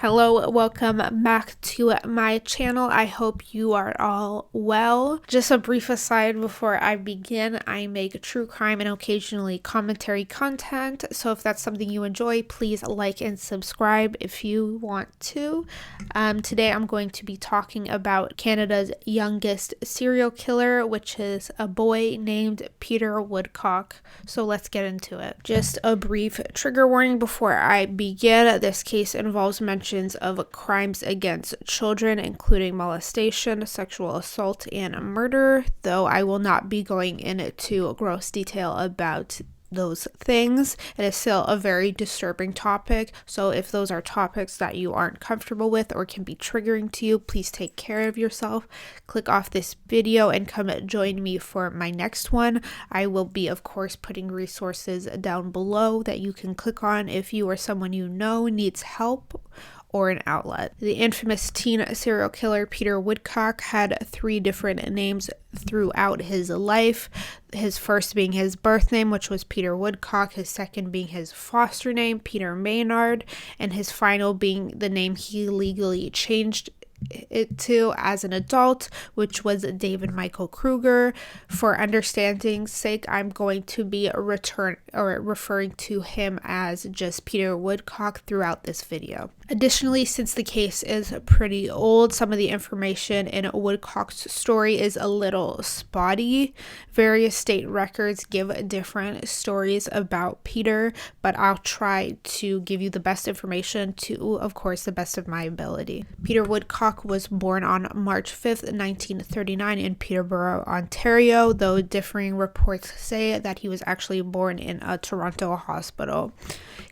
Hello, welcome back to my channel. I hope you are all well. Just a brief aside before I begin, I make true crime and occasionally commentary content, so if that's something you enjoy, please like and subscribe if you want to. Today I'm going to be talking about Canada's youngest serial killer, which is a boy named Peter Woodcock. So let's get into it. Just a brief trigger warning before I begin. This case involves mention of crimes against children, including molestation, sexual assault, and murder, though I will not be going into gross detail about those things. It is still a very disturbing topic, so if those are topics that you aren't comfortable with or can be triggering to you, please take care of yourself. Click off this video and come join me for my next one. I will be, of course, putting resources down below that you can click on if you or someone you know needs help or an outlet. The infamous teen serial killer Peter Woodcock had 3 different names throughout his life. His first being his birth name, which was Peter Woodcock, his second being his foster name, Peter Maynard, and his final being the name he legally changed it to as an adult, which was David Michael Krueger. For understanding's sake, I'm going to be referring to him as just Peter Woodcock throughout this video. Additionally, since the case is pretty old, some of the information in Woodcock's story is a little spotty. Various state records give different stories about Peter, but I'll try to give you the best information to, of course, the best of my ability. Peter Woodcock was born on March 5th, 1939 in Peterborough, Ontario, though differing reports say that he was actually born in a Toronto hospital.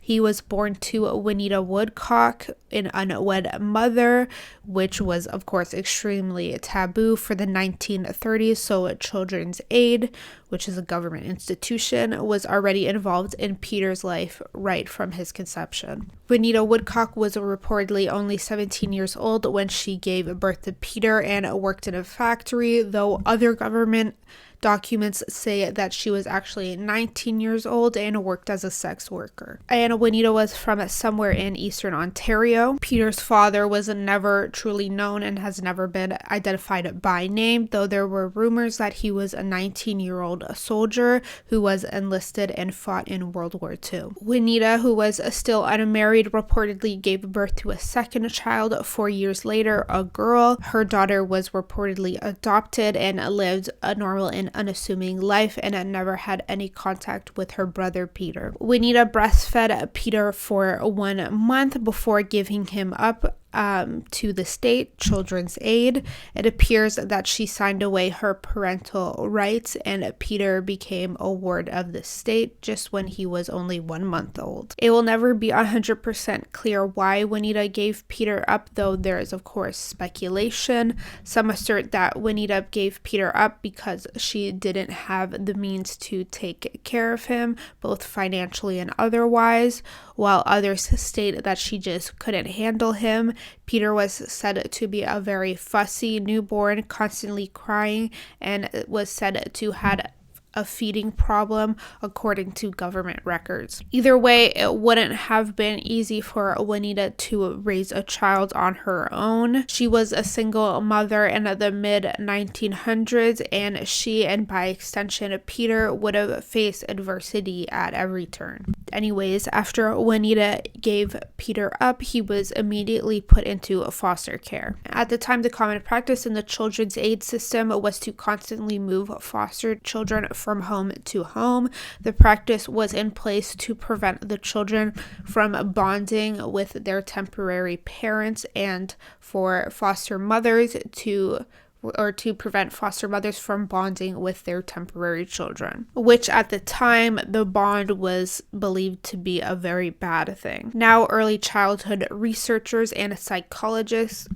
He was born to Juanita Woodcock, an unwed mother, which was, of course, extremely taboo for the 1930s, so Children's Aid, which is a government institution, was already involved in Peter's life right from his conception. Juanita Woodcock was reportedly only 17 years old when she gave birth to Peter and worked in a factory, though other government documents say that she was actually 19 years old and worked as a sex worker. And Juanita was from somewhere in eastern Ontario. Peter's father was never truly known and has never been identified by name, though there were rumors that he was a 19-year-old soldier who was enlisted and fought in World War II. Juanita, who was still unmarried, reportedly gave birth to a second child 4 years later, a girl. Her daughter was reportedly adopted and lived a normal and unassuming life and never had any contact with her brother Peter. Juanita breastfed Peter for 1 month before giving him up to the state Children's Aid. It appears that she signed away her parental rights and Peter became a ward of the state just when he was only 1 month old. It will never be 100% clear why Juanita gave Peter up, though there is of course speculation. Some assert that Juanita gave Peter up because she didn't have the means to take care of him, both financially and otherwise, while others state that she just couldn't handle him. Peter was said to be a very fussy newborn, constantly crying, and was said to had a feeding problem according to government records. Either way, it wouldn't have been easy for Juanita to raise a child on her own. She was a single mother in the mid-1900s, and she, and by extension Peter, would have faced adversity at every turn. Anyways, after Juanita gave Peter up, he was immediately put into foster care. At the time, the common practice in the Children's Aid system was to constantly move foster children from home to home. The practice was in place to prevent the children from bonding with their temporary parents and for foster mothers to prevent foster mothers from bonding with their temporary children, which at the time the bond was believed to be a very bad thing. Now, early childhood researchers and psychologists,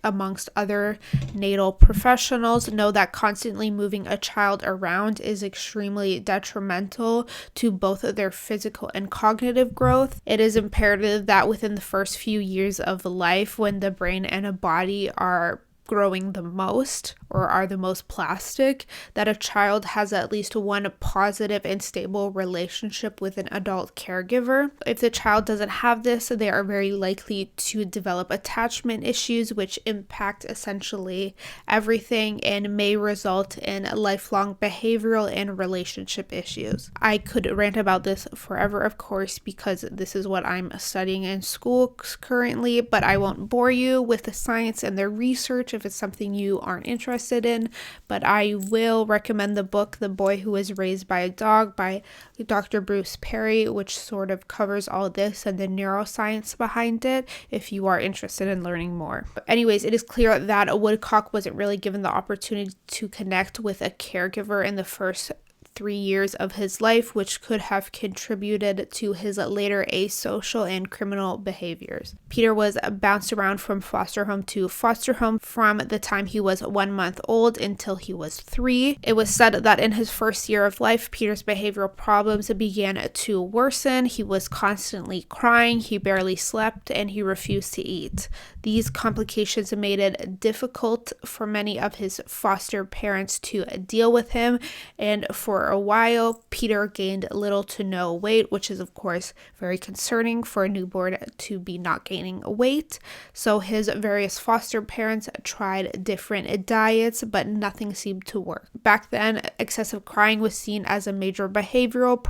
amongst other natal professionals, know that constantly moving a child around is extremely detrimental to both their physical and cognitive growth. It is imperative that within the first few years of life, when the brain and a body are growing the most or are the most plastic, that a child has at least one positive and stable relationship with an adult caregiver. If the child doesn't have this, they are very likely to develop attachment issues, which impact essentially everything and may result in lifelong behavioral and relationship issues. I could rant about this forever, of course, because this is what I'm studying in school currently, but I won't bore you with the science and the research if it's something you aren't interested in. But I will recommend the book The Boy Who Was Raised by a Dog by Dr. Bruce Perry, which sort of covers all this and the neuroscience behind it if you are interested in learning more. But anyways, it is clear that Woodcock wasn't really given the opportunity to connect with a caregiver in the first 3 years of his life, which could have contributed to his later asocial and criminal behaviors. Peter was bounced around from foster home to foster home from the time he was 1 month old until he was 3. It was said that in his first year of life, Peter's behavioral problems began to worsen. He was constantly crying, he barely slept, and he refused to eat. These complications made it difficult for many of his foster parents to deal with him, and for a while, Peter gained little to no weight, which is of course very concerning for a newborn to be not gaining weight. So his various foster parents tried different diets, but nothing seemed to work. Back then, excessive crying was seen as a major behavioral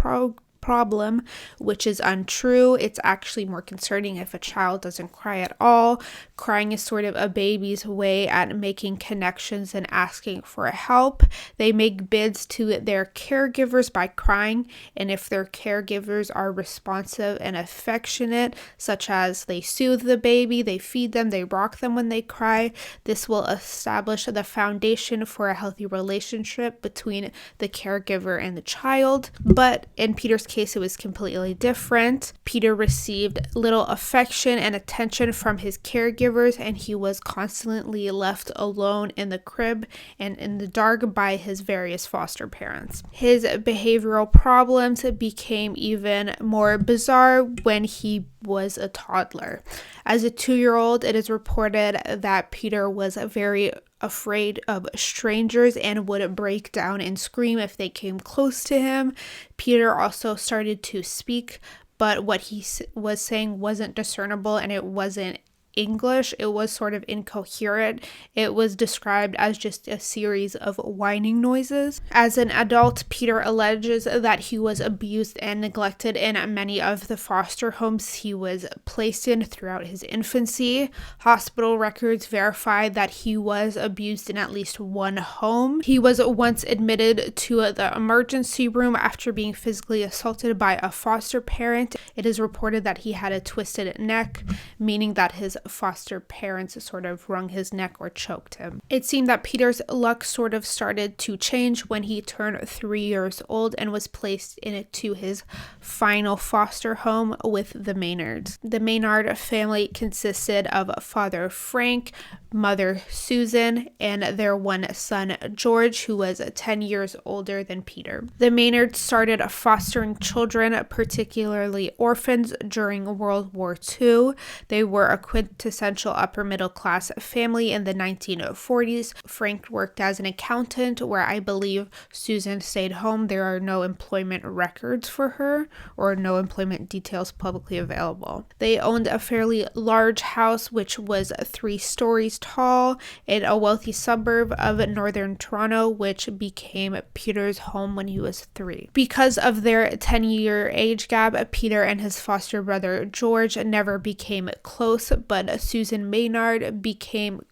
problem, which is untrue. It's actually more concerning if a child doesn't cry at all. Crying is sort of a baby's way at making connections and asking for help. They make bids to their caregivers by crying, and if their caregivers are responsive and affectionate, such as they soothe the baby, they feed them, they rock them when they cry, this will establish the foundation for a healthy relationship between the caregiver and the child. But in Peter's case, it was completely different. Peter received little affection and attention from his caregivers, and he was constantly left alone in the crib and in the dark by his various foster parents. His behavioral problems became even more bizarre when he was a toddler. As a 2-year-old, it is reported that Peter was very afraid of strangers and would break down and scream if they came close to him. Peter also started to speak, but what he was saying wasn't discernible and it wasn't English. It was sort of incoherent. It was described as just a series of whining noises. As an adult, Peter alleges that he was abused and neglected in many of the foster homes he was placed in throughout his infancy. Hospital records verify that he was abused in at least one home. He was once admitted to the emergency room after being physically assaulted by a foster parent. It is reported that he had a twisted neck, meaning that his foster parents sort of wrung his neck or choked him. It seemed that Peter's luck sort of started to change when he turned 3 years old and was placed into his final foster home with the Maynards. The Maynard family consisted of Father Frank, Mother Susan, and their one son George, who was 10 years older than Peter. The Maynards started fostering children, particularly orphans, during World War II. They were a quintessential upper middle class family in the 1940s. Frank worked as an accountant, where I believe Susan stayed home. There are no employment records for her or no employment details publicly available. They owned a fairly large house, which was 3 stories tall in a wealthy suburb of northern Toronto, which became Peter's home when he was 3. Because of their 10-year age gap, Peter and his foster brother George never became close, but Susan Maynard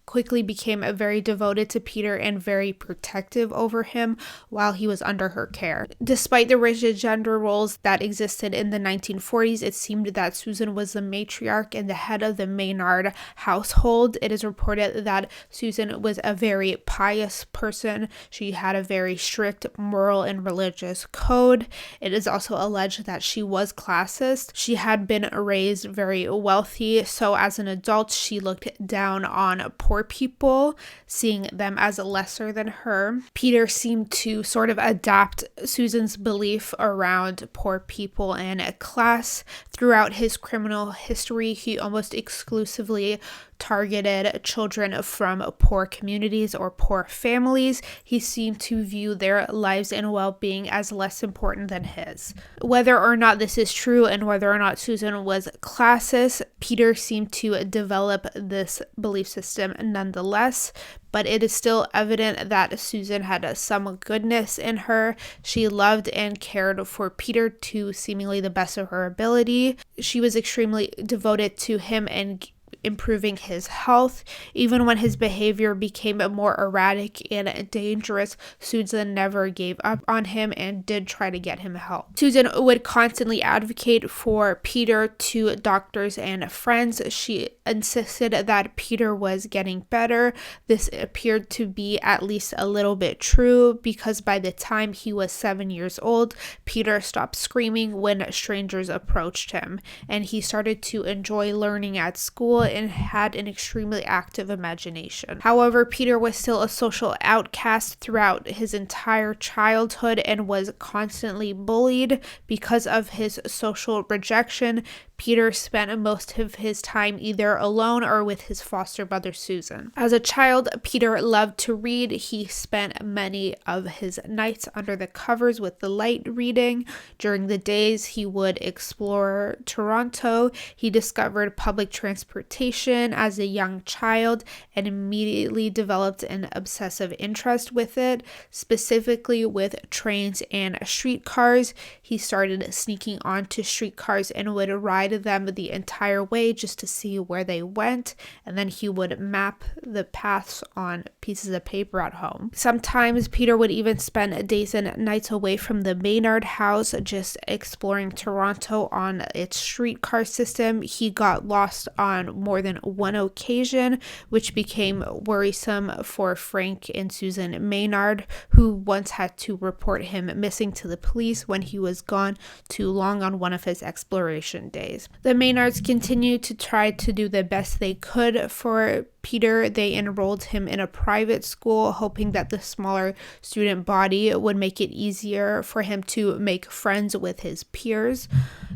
quickly became very devoted to Peter and very protective over him while he was under her care. Despite the rigid gender roles that existed in the 1940s, it seemed that Susan was the matriarch and the head of the Maynard household. It is reported that Susan was a very pious person. She had a very strict moral and religious code. It is also alleged that she was classist. She had been raised very wealthy, so as an adult, she looked down on poor people, seeing them as lesser than her. Peter seemed to sort of adapt Susan's belief around poor people and class. Throughout his criminal history, he almost exclusively targeted children children from poor communities or poor families. He seemed to view their lives and well-being as less important than his. Whether or not this is true and whether or not Susan was classist, Peter seemed to develop this belief system nonetheless. But it is still evident that Susan had some goodness in her. She loved and cared for Peter to seemingly the best of her ability. She was extremely devoted to him and improving his health. Even when his behavior became more erratic and dangerous, Susan never gave up on him and did try to get him help. Susan would constantly advocate for Peter to doctors and friends. She insisted that Peter was getting better. This appeared to be at least a little bit true, because by the time he was 7 years old, Peter stopped screaming when strangers approached him, and he started to enjoy learning at school and had an extremely active imagination. However, Peter was still a social outcast throughout his entire childhood and was constantly bullied because of his social rejection. Peter spent most of his time either alone or with his foster mother, Susan. As a child, Peter loved to read. He spent many of his nights under the covers with the light reading. During the days, he would explore Toronto. He discovered public transportation as a young child and immediately developed an obsessive interest with it, specifically with trains and streetcars. He started sneaking onto streetcars and would ride them the entire way just to see where they went, and then he would map the paths on pieces of paper at home. Sometimes Peter would even spend days and nights away from the Maynard house just exploring Toronto on its streetcar system. He got lost on more than one occasion, which became worrisome for Frank and Susan Maynard, who once had to report him missing to the police when he was gone too long on one of his exploration days. The Maynards continued to try to do the best they could for Peter. They enrolled him in a private school, hoping that the smaller student body would make it easier for him to make friends with his peers.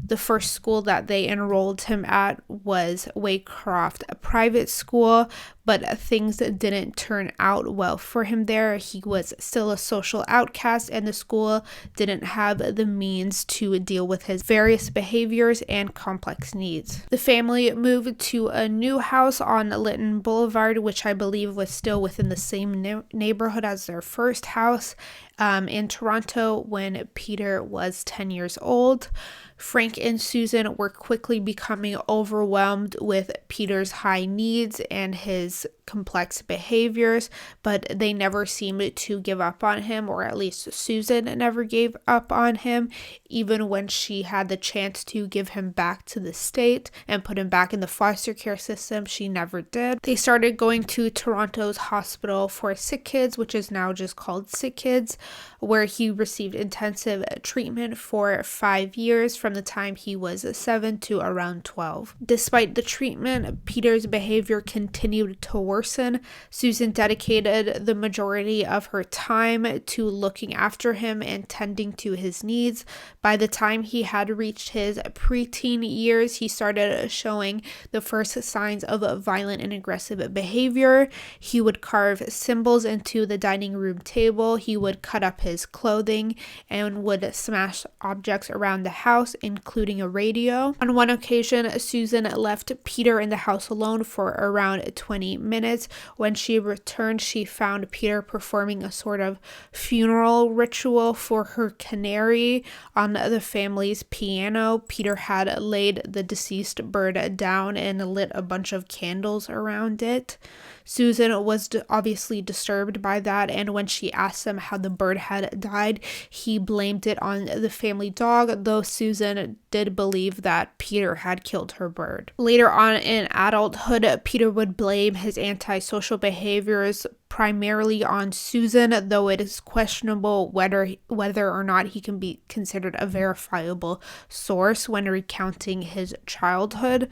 The first school that they enrolled him at was Waycroft, a private school, but things didn't turn out well for him there. He was still a social outcast, and the school didn't have the means to deal with his various behaviors and complex needs. The family moved to a new house on Lytton Boulevard, which I believe was still within the same neighborhood as their first house, in Toronto when Peter was 10 years old. Frank and Susan were quickly becoming overwhelmed with Peter's high needs and his complex behaviors, but they never seemed to give up on him, or at least Susan never gave up on him, even when she had the chance to give him back to the state and put him back in the foster care system. She never did. They started going to Toronto's Hospital for Sick Kids, which is now just called Sick Kids, where he received intensive treatment for 5 years from the time he was 7 to around 12. Despite the treatment, Peter's behavior continued to worsen. Susan dedicated the majority of her time to looking after him and tending to his needs. By the time he had reached his preteen years, he started showing the first signs of violent and aggressive behavior. He would carve symbols into the dining room table. He would cut up his clothing and would smash objects around the house, including a radio. On one occasion, Susan left Peter in the house alone for around 20 minutes. When she returned, she found Peter performing a sort of funeral ritual for her canary on the family's piano. Peter had laid the deceased bird down and lit a bunch of candles around it. Susan was obviously disturbed by that, and when she asked him how the bird had died, he blamed it on the family dog, though Susan did believe that Peter had killed her bird. Later on in adulthood, Peter would blame his antisocial behaviors primarily on Susan, though it is questionable whether or not he can be considered a verifiable source when recounting his childhood.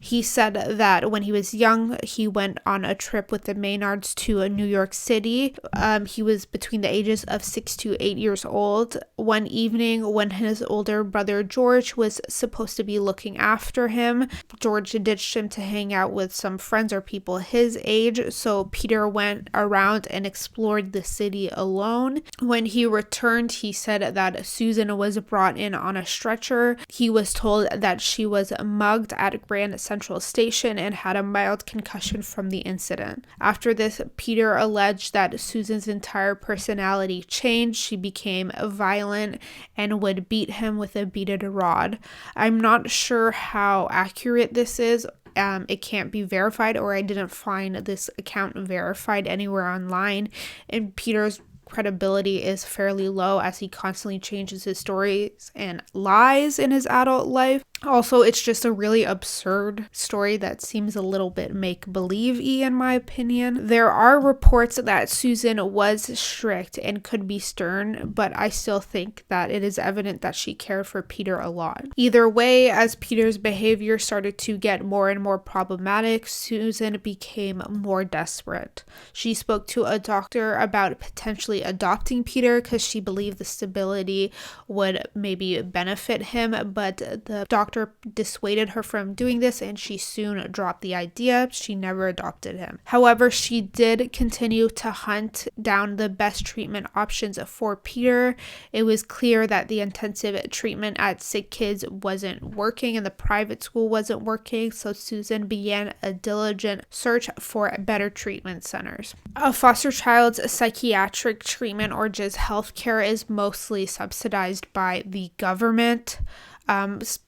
He said that when he was young, he went on a trip with the Maynards to New York City. He was between the ages of 6 to 8 years old. One evening, when his older brother George was supposed to be looking after him, George ditched him to hang out with some friends or people his age, so Peter went around and explored the city alone. When he returned, he said that Susan was brought in on a stretcher. He was told that she was mugged at Grand Central Station and had a mild concussion from the incident. After this, Peter alleged that Susan's entire personality changed. She became violent and would beat him with a beaded rod. I'm not sure how accurate this is. It can't be verified, or I didn't find this account verified anywhere online, and Peter's credibility is fairly low as he constantly changes his stories and lies in his adult life. Also, it's just a really absurd story that seems a little bit make-believe-y in my opinion. There are reports that Susan was strict and could be stern, but I still think that it is evident that she cared for Peter a lot. Either way, as Peter's behavior started to get more and more problematic, Susan became more desperate. She spoke to a doctor about potentially adopting Peter because she believed the stability would maybe benefit him, but the doctor dissuaded her from doing this and she soon dropped the idea. She never adopted him. However, she did continue to hunt down the best treatment options for Peter. It was clear that the intensive treatment at Sick Kids wasn't working and the private school wasn't working, so Susan began a diligent search for better treatment centers. A foster child's psychiatric treatment or just healthcare is mostly subsidized by the government.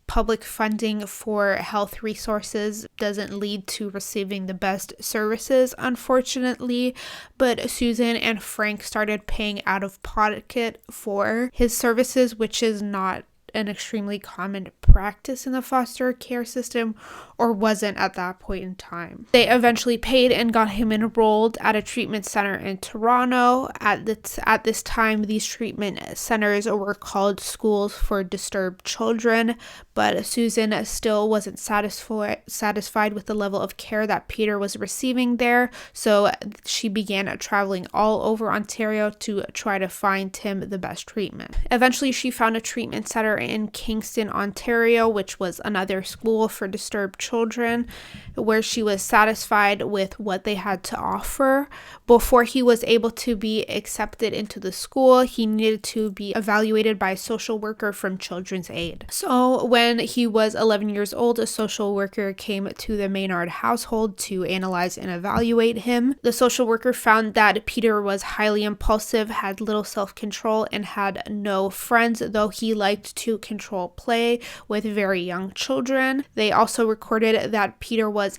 Public funding for health resources doesn't lead to receiving the best services, unfortunately, but Susan and Frank started paying out of pocket for his services, which is not an extremely common practice in the foster care system, or wasn't at that point in time. They eventually paid and got him enrolled at a treatment center in Toronto. At this time, these treatment centers were called schools for disturbed children, but Susan still wasn't satisfied with the level of care that Peter was receiving there, so she began traveling all over Ontario to try to find him the best treatment. Eventually, she found a treatment center in Kingston, Ontario, which was another school for disturbed children, where she was satisfied with what they had to offer. Before he was able to be accepted into the school, he needed to be evaluated by a social worker from Children's Aid. So when he was 11 years old, a social worker came to the Maynard household to analyze and evaluate him. The social worker found that Peter was highly impulsive, had little self-control, and had no friends, though he liked to control play with very young children. They also recorded that Peter was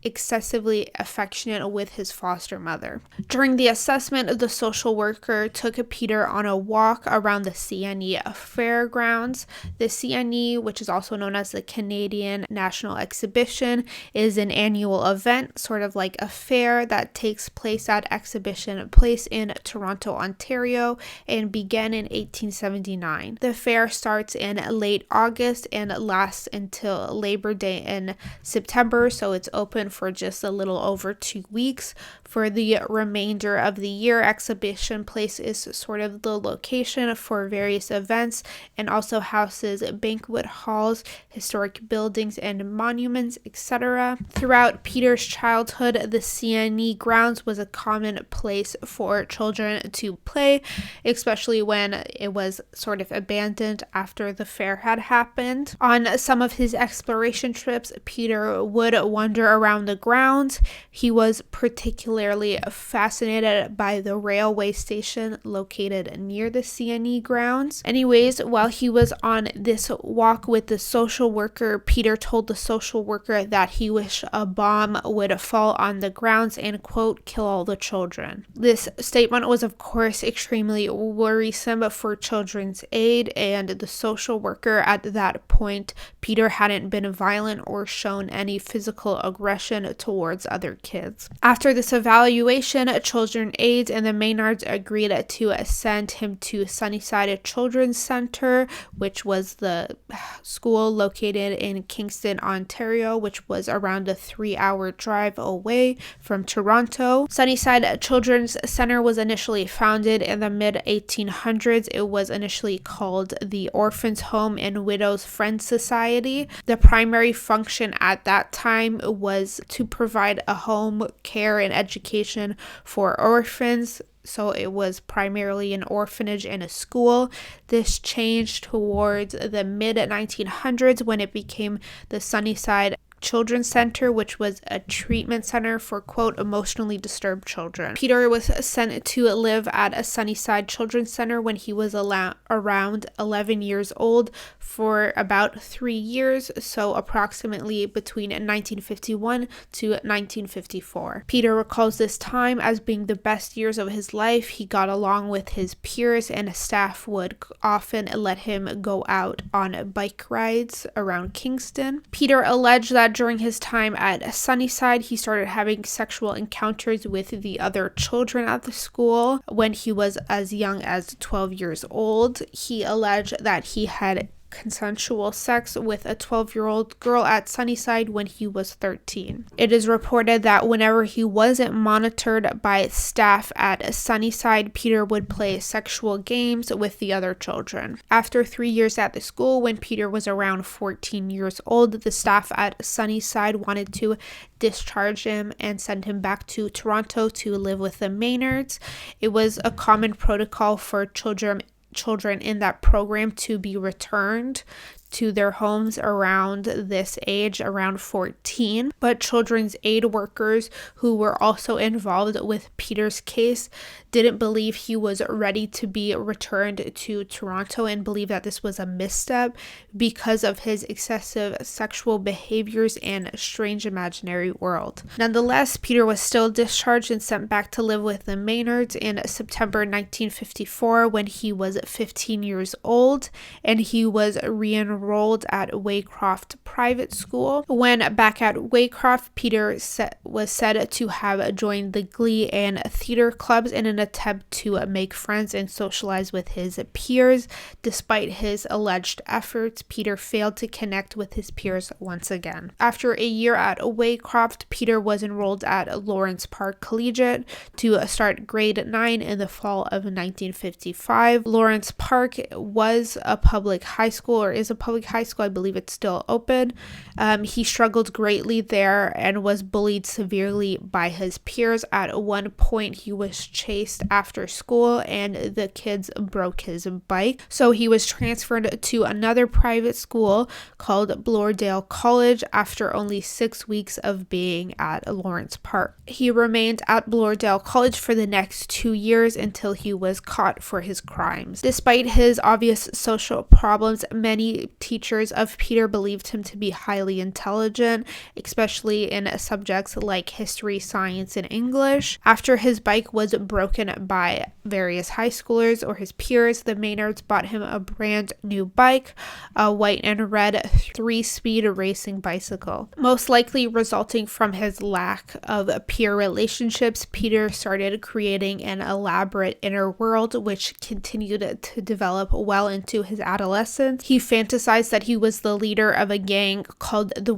excessively affectionate with his foster mother. During the assessment, the social worker took Peter on a walk around the CNE fairgrounds. The CNE, which is also known as the Canadian National Exhibition, is an annual event, sort of like a fair that takes place at Exhibition Place in Toronto, Ontario, and began in 1879. The fair starts in late August and lasts until Labor Day in September, so it's open for just a little over 2 weeks. For the remainder of the year, Exhibition Place is sort of the location for various events and also houses banquet halls, historic buildings and monuments, etc. Throughout Peter's childhood, the CNE grounds was a common place for children to play, especially when it was sort of abandoned after the fair had happened. On some of his exploration trips, Peter would wander around the grounds. He was particularly fascinated by the railway station located near the CNE grounds. Anyways, while he was on this walk with the social worker, Peter told the social worker that he wished a bomb would fall on the grounds and, quote, kill all the children. This statement was, of course, extremely worrisome for Children's Aid and the social worker. At that point, Peter hadn't been violent or shown any physical aggression towards other kids. After this evaluation, children aides and the Maynards agreed to send him to Sunnyside Children's Center, which was the school located in Kingston, Ontario, which was around a 3-hour drive away from Toronto. Sunnyside Children's Center was initially founded in the mid-1800s. It was initially called the Orphans Home and Widows Friends Society. The primary function at that time was to provide a home, care, and education for orphans. So it was primarily an orphanage and a school. This changed towards the mid-1900s when it became the Sunnyside Children's Center, which was a treatment center for, quote, emotionally disturbed children. Peter was sent to live at a Sunnyside Children's Center when he was around 11 years old for about 3 years, so approximately between 1951 to 1954. Peter recalls this time as being the best years of his life. He got along with his peers, and staff would often let him go out on bike rides around Kingston. Peter alleged that during his time at Sunnyside, he started having sexual encounters with the other children at the school when he was as young as 12 years old. He alleged that he had consensual sex with a 12-year-old girl at Sunnyside when he was 13. It is reported that whenever he wasn't monitored by staff at Sunnyside, Peter would play sexual games with the other children. After 3 years at the school, when Peter was around 14 years old, the staff at Sunnyside wanted to discharge him and send him back to Toronto to live with the Maynards. It was a common protocol for children in that program to be returned to their homes around this age, around 14. But children's aid workers who were also involved with Peter's case didn't believe he was ready to be returned to Toronto and believed that this was a misstep because of his excessive sexual behaviors and strange imaginary world. Nonetheless, Peter was still discharged and sent back to live with the Maynards in September 1954 when he was 15 years old, and he was re-enrolled at Waycroft Private School. When back at Waycroft, Peter was said to have joined the Glee and theater clubs in an attempt to make friends and socialize with his peers. Despite his alleged efforts, Peter failed to connect with his peers once again. After a year at Waycroft, Peter was enrolled at Lawrence Park Collegiate to start grade 9 in the fall of 1955. Lawrence Park was a public high school, or is a public high school. I believe it's still open. He struggled greatly there and was bullied severely by his peers. At one point, he was chased after school and the kids broke his bike. So he was transferred to another private school called Bloordale College after only 6 weeks of being at Lawrence Park. He remained at Bloordale College for the next 2 years until he was caught for his crimes. Despite his obvious social problems, many teachers of Peter believed him to be highly intelligent, especially in subjects like history, science, and English. After his bike was broken by various high schoolers or his peers, the Maynards bought him a brand new bike, a white and red 3-speed racing bicycle. Most likely resulting from his lack of peer relationships, Peter started creating an elaborate inner world which continued to develop well into his adolescence. He fantasized that he was the leader of a gang called the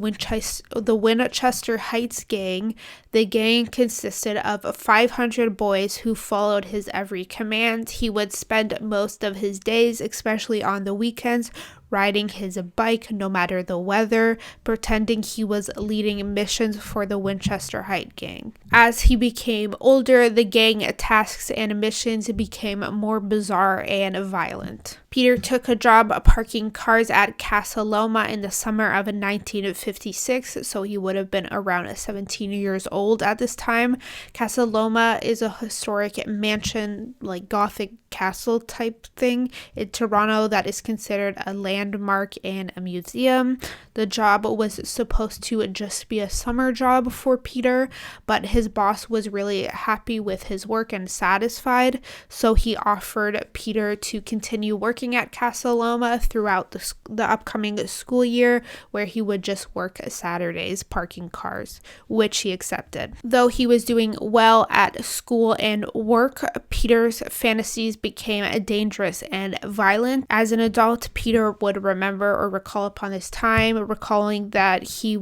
Winchester Heights Gang. The gang consisted of 500 boys who followed his every command. He would spend most of his days, especially on the weekends, riding his bike no matter the weather, pretending he was leading missions for the Winchester Heights Gang. As he became older, the gang tasks and missions became more bizarre and violent. Peter took a job parking cars at Casa Loma in the summer of 1956, so he would have been around 17 years old at this time. Casa Loma is a historic mansion, like Gothic castle type thing in Toronto that is considered a landmark landmark and a museum. The job was supposed to just be a summer job for Peter, but his boss was really happy with his work and satisfied, so he offered Peter to continue working at Casa Loma throughout the upcoming school year, where he would just work Saturdays parking cars, which he accepted. Though he was doing well at school and work, Peter's fantasies became dangerous and violent. As an adult, Peter would remember or recall upon this time, recalling that he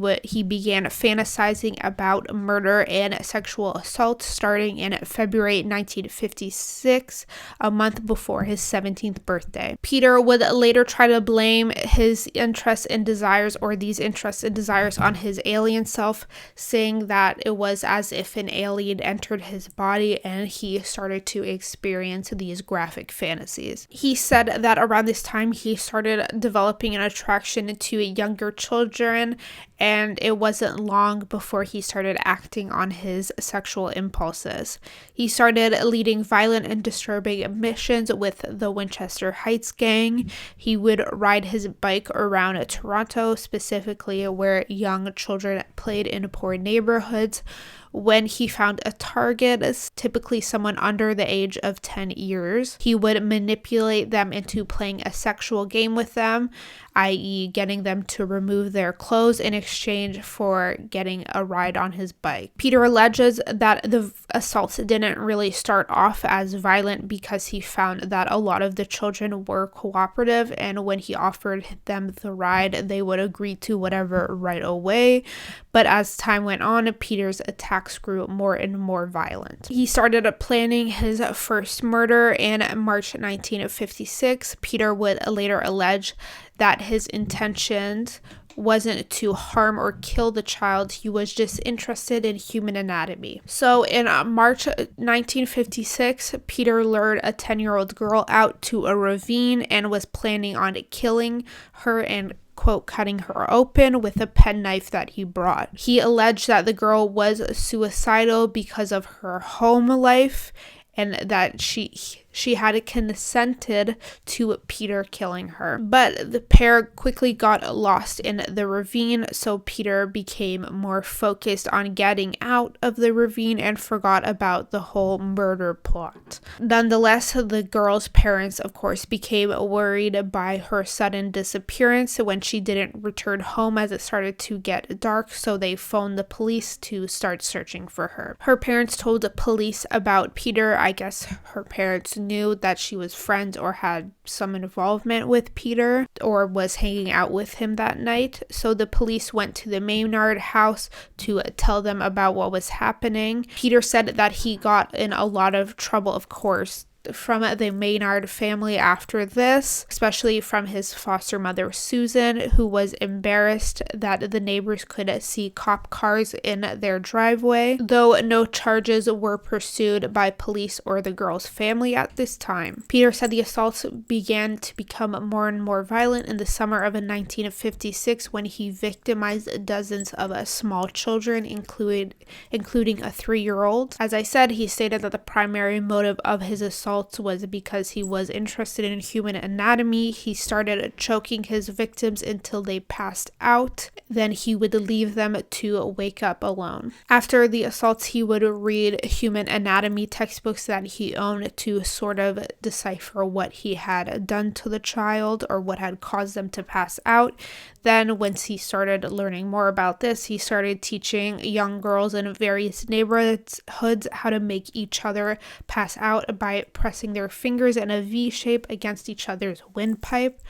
began fantasizing about murder and sexual assault starting in February 1956, a month before his 17th birthday. Peter would later try to blame his interests and desires, or these interests and desires, on his alien self, saying that it was as if an alien entered his body and he started to experience these graphic fantasies. He said that around this time he started developing an attraction to younger children, and it wasn't long before he started acting on his sexual impulses. He started leading violent and disturbing missions with the Winchester Heights gang. He would ride his bike around Toronto, specifically where young children played in poor neighborhoods. When he found a target, typically someone under the age of 10 years, he would manipulate them into playing a sexual game with them, i.e. getting them to remove their clothes in exchange for getting a ride on his bike. Peter alleges that the assaults didn't really start off as violent because he found that a lot of the children were cooperative, and when he offered them the ride, they would agree to whatever right away. But as time went on, Peter's attacks grew more and more violent. He started planning his first murder in March 1956. Peter would later allege that his intentions wasn't to harm or kill the child, he was just interested in human anatomy. So in March 1956, Peter lured a 10-year-old girl out to a ravine and was planning on killing her and quote, cutting her open with a penknife that he brought. He alleged that the girl was suicidal because of her home life and that she had consented to Peter killing her. But the pair quickly got lost in the ravine, so Peter became more focused on getting out of the ravine and forgot about the whole murder plot. Nonetheless, the girl's parents, of course, became worried by her sudden disappearance when she didn't return home as it started to get dark, so they phoned the police to start searching for her. Her parents told the police about Peter. I guess her parents knew that she was friends or had some involvement with Peter or was hanging out with him that night. So the police went to the Maynard house to tell them about what was happening. Peter said that he got in a lot of trouble, of course, from the Maynard family after this, especially from his foster mother Susan, who was embarrassed that the neighbors could see cop cars in their driveway, though no charges were pursued by police or the girl's family at this time. Peter said the assaults began to become more and more violent in the summer of 1956 when he victimized dozens of small children, including a 3-year-old. As I said, he stated that the primary motive of his assault was because he was interested in human anatomy. He started choking his victims until they passed out. Then he would leave them to wake up alone. After the assaults, he would read human anatomy textbooks that he owned to sort of decipher what he had done to the child or what had caused them to pass out. Then, once he started learning more about this, he started teaching young girls in various neighborhoods how to make each other pass out by pressing their fingers in a V shape against each other's windpipe.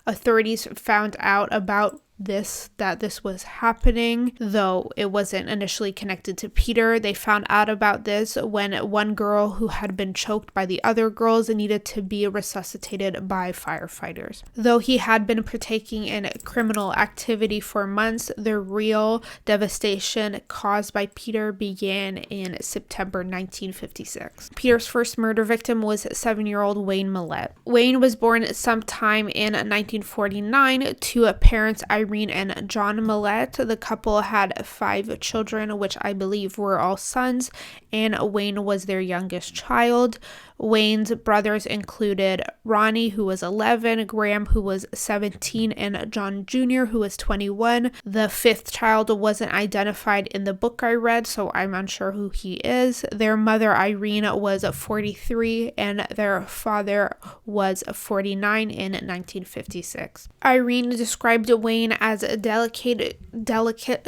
Authorities found out about that this was happening, though it wasn't initially connected to Peter. They found out about this when one girl who had been choked by the other girls needed to be resuscitated by firefighters. Though he had been partaking in criminal activity for months, the real devastation caused by Peter began in September 1956. Peter's first murder victim was 7-year-old Wayne Millett. Wayne was born sometime in 1949 to parents Irene Irene and John Millett. The couple had 5 children, which I believe were all sons, and Wayne was their youngest child. Wayne's brothers included Ronnie, who was 11, Graham, who was 17, and John Jr., who was 21. The 5th child wasn't identified in the book I read, so I'm unsure who he is. Their mother, Irene, was 43, and their father was 49 in 1956. Irene described Wayne as delicate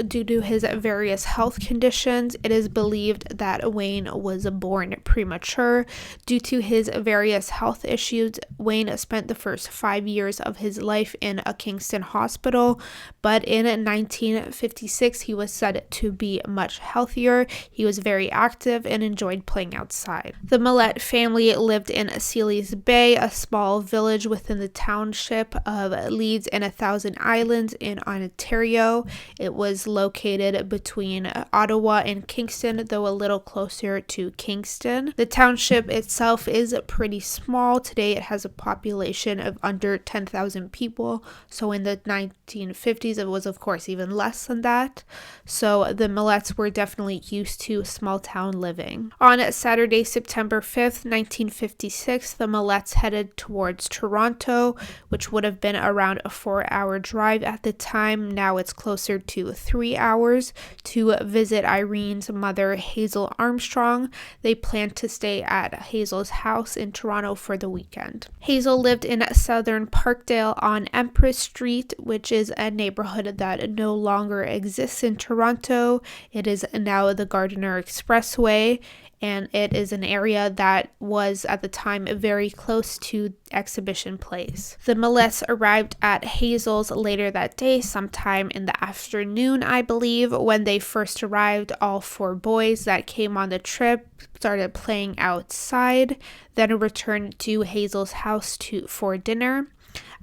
due to his various health conditions. It is believed that Wayne was born premature. Due to his various health issues, Wayne spent the first 5 years of his life in a Kingston hospital, but in 1956 he was said to be much healthier. He was very active and enjoyed playing outside. The Millett family lived in Sealy's Bay, a small village within the township of Leeds and 1,000 Islands in Ontario. It was located between Ottawa and Kingston, though a little closer to Kingston. The township itself is pretty small. Today it has a population of under 10,000 people. So in the 1950s it was of course even less than that. So the Milletts were definitely used to small town living. On Saturday, September 5th, 1956, the Milletts headed towards Toronto, which would have been around a 4-hour drive at the time. Now it's closer to 3 hours, to visit Irene's mother, Hazel Armstrong. They planned to stay at Hazel's house in Toronto for the weekend. Hazel lived in Southern Parkdale on Empress Street, which is a neighborhood that no longer exists in Toronto. It is now the Gardiner Expressway, and it is an area that was at the time very close to Exhibition Place. The Milletts arrived at Hazel's later that day, sometime in the afternoon, I believe. When they first arrived, all 4 boys that came on the trip started playing outside, then returned to Hazel's house for dinner.